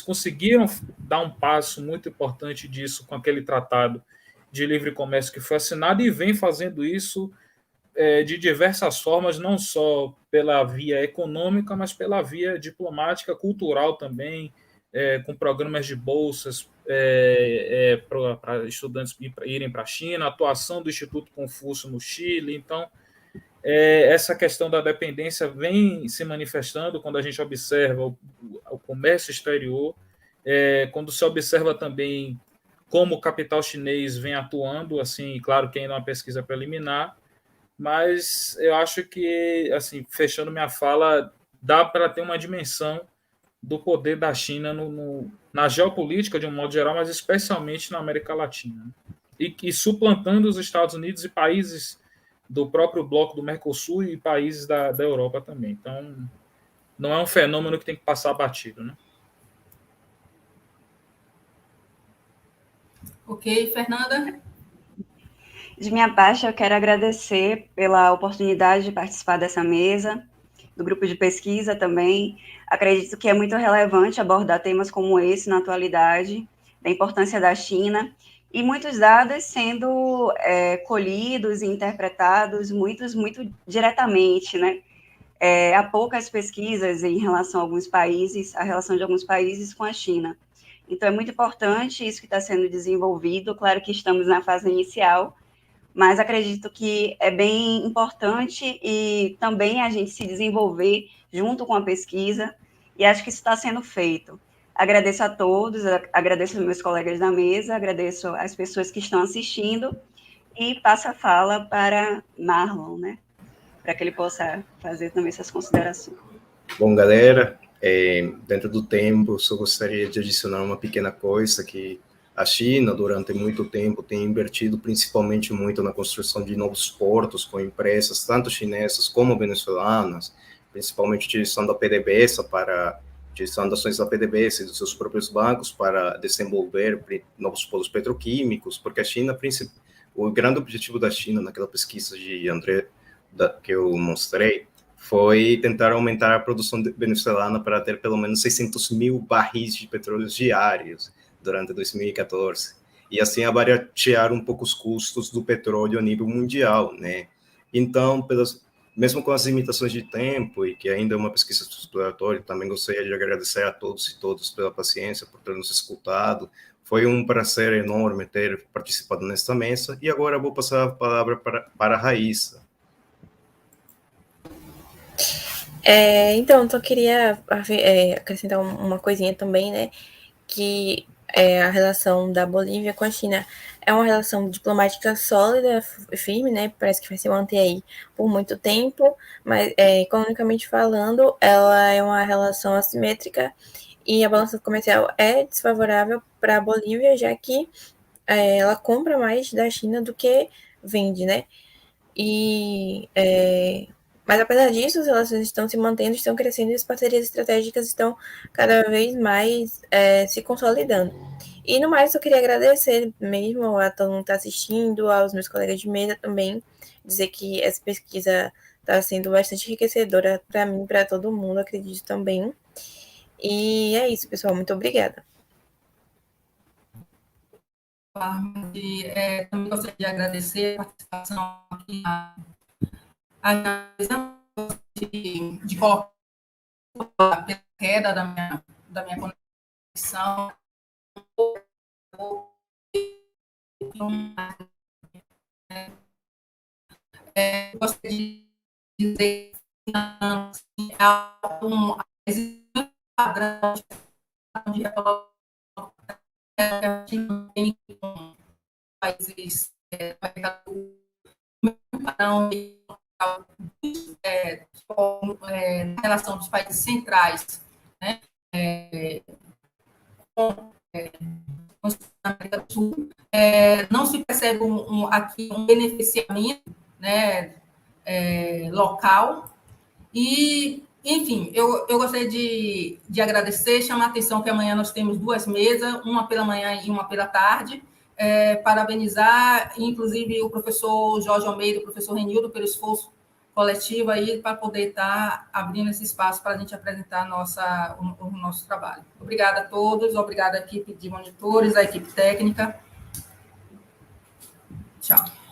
conseguiram dar um passo muito importante disso com aquele tratado de livre comércio que foi assinado, e vem fazendo isso de diversas formas, não só pela via econômica, mas pela via diplomática, cultural também, com programas de bolsas para estudantes irem para a China, a atuação do Instituto Confúcio no Chile. Então, essa questão da dependência vem se manifestando quando a gente observa o comércio exterior, quando se observa também como o capital chinês vem atuando, assim, claro que ainda é uma pesquisa preliminar, mas eu acho que, assim, fechando minha fala, dá para ter uma dimensão do poder da China na geopolítica, de um modo geral, mas especialmente na América Latina. E suplantando os Estados Unidos e países do próprio bloco do Mercosul e países da Europa também. Então, não é um fenômeno que tem que passar batido, né? Ok, Fernanda? De minha parte, eu quero agradecer pela oportunidade de participar dessa mesa, do grupo de pesquisa também. Acredito que é muito relevante abordar temas como esse na atualidade, da importância da China, e muitos dados sendo colhidos e interpretados muito diretamente, né? Há poucas pesquisas em relação a alguns países, a relação de alguns países com a China. Então, é muito importante isso que está sendo desenvolvido. Claro que estamos na fase inicial, mas acredito que é bem importante e também a gente se desenvolver junto com a pesquisa, e acho que isso está sendo feito. Agradeço a todos, agradeço aos meus colegas da mesa, agradeço às pessoas que estão assistindo, e passo a fala para Marlon, né, para que ele possa fazer também essas considerações. Bom, galera, dentro do tempo, só gostaria de adicionar uma pequena coisa, que a China, durante muito tempo, tem invertido principalmente muito na construção de novos portos com empresas, tanto chinesas como venezuelanas, principalmente utilizando ações da PDVSA e dos seus próprios bancos para desenvolver novos polos petroquímicos, porque a China, o grande objetivo da China naquela pesquisa de André que eu mostrei, foi tentar aumentar a produção venezuelana para ter pelo menos 600 mil barris de petróleo diários durante 2014, e assim abaratear um pouco os custos do petróleo a nível mundial, né? Então, mesmo com as limitações de tempo, e que ainda é uma pesquisa exploratória, também gostaria de agradecer a todos e todas pela paciência, por ter nos escutado. Foi um prazer enorme ter participado nesta mesa, e agora vou passar a palavra para a Raíssa. Então, só queria acrescentar uma coisinha também, né, que a relação da Bolívia com a China é uma relação diplomática sólida, firme, né, parece que vai se manter aí por muito tempo, mas economicamente falando, ela é uma relação assimétrica, e a balança comercial é desfavorável para a Bolívia, já que ela compra mais da China do que vende, né, mas apesar disso, as relações estão se mantendo, estão crescendo, e as parcerias estratégicas estão cada vez mais se consolidando. E no mais, eu queria agradecer mesmo a todo mundo que está assistindo, aos meus colegas de mesa também, dizer que essa pesquisa está sendo bastante enriquecedora para mim, para todo mundo, acredito também. E é isso, pessoal. Muito obrigada. Também gostaria de agradecer a participação aqui de colocar pela queda da minha conexão. Gostaria de dizer que existe um padrão de tem países padrão na relação dos países centrais, né? Com a América do Sul, não se percebe aqui um beneficiamento, né, local. E, enfim, eu gostaria de agradecer, chamar a atenção que amanhã nós temos 2 mesas, uma pela manhã e uma pela tarde. Parabenizar, inclusive, o professor Jorge Almeida e o professor Renildo pelo esforço coletivo aí para poder estar abrindo esse espaço para a gente apresentar o nosso trabalho. Obrigada a todos, obrigada à equipe de monitores, à equipe técnica. Tchau.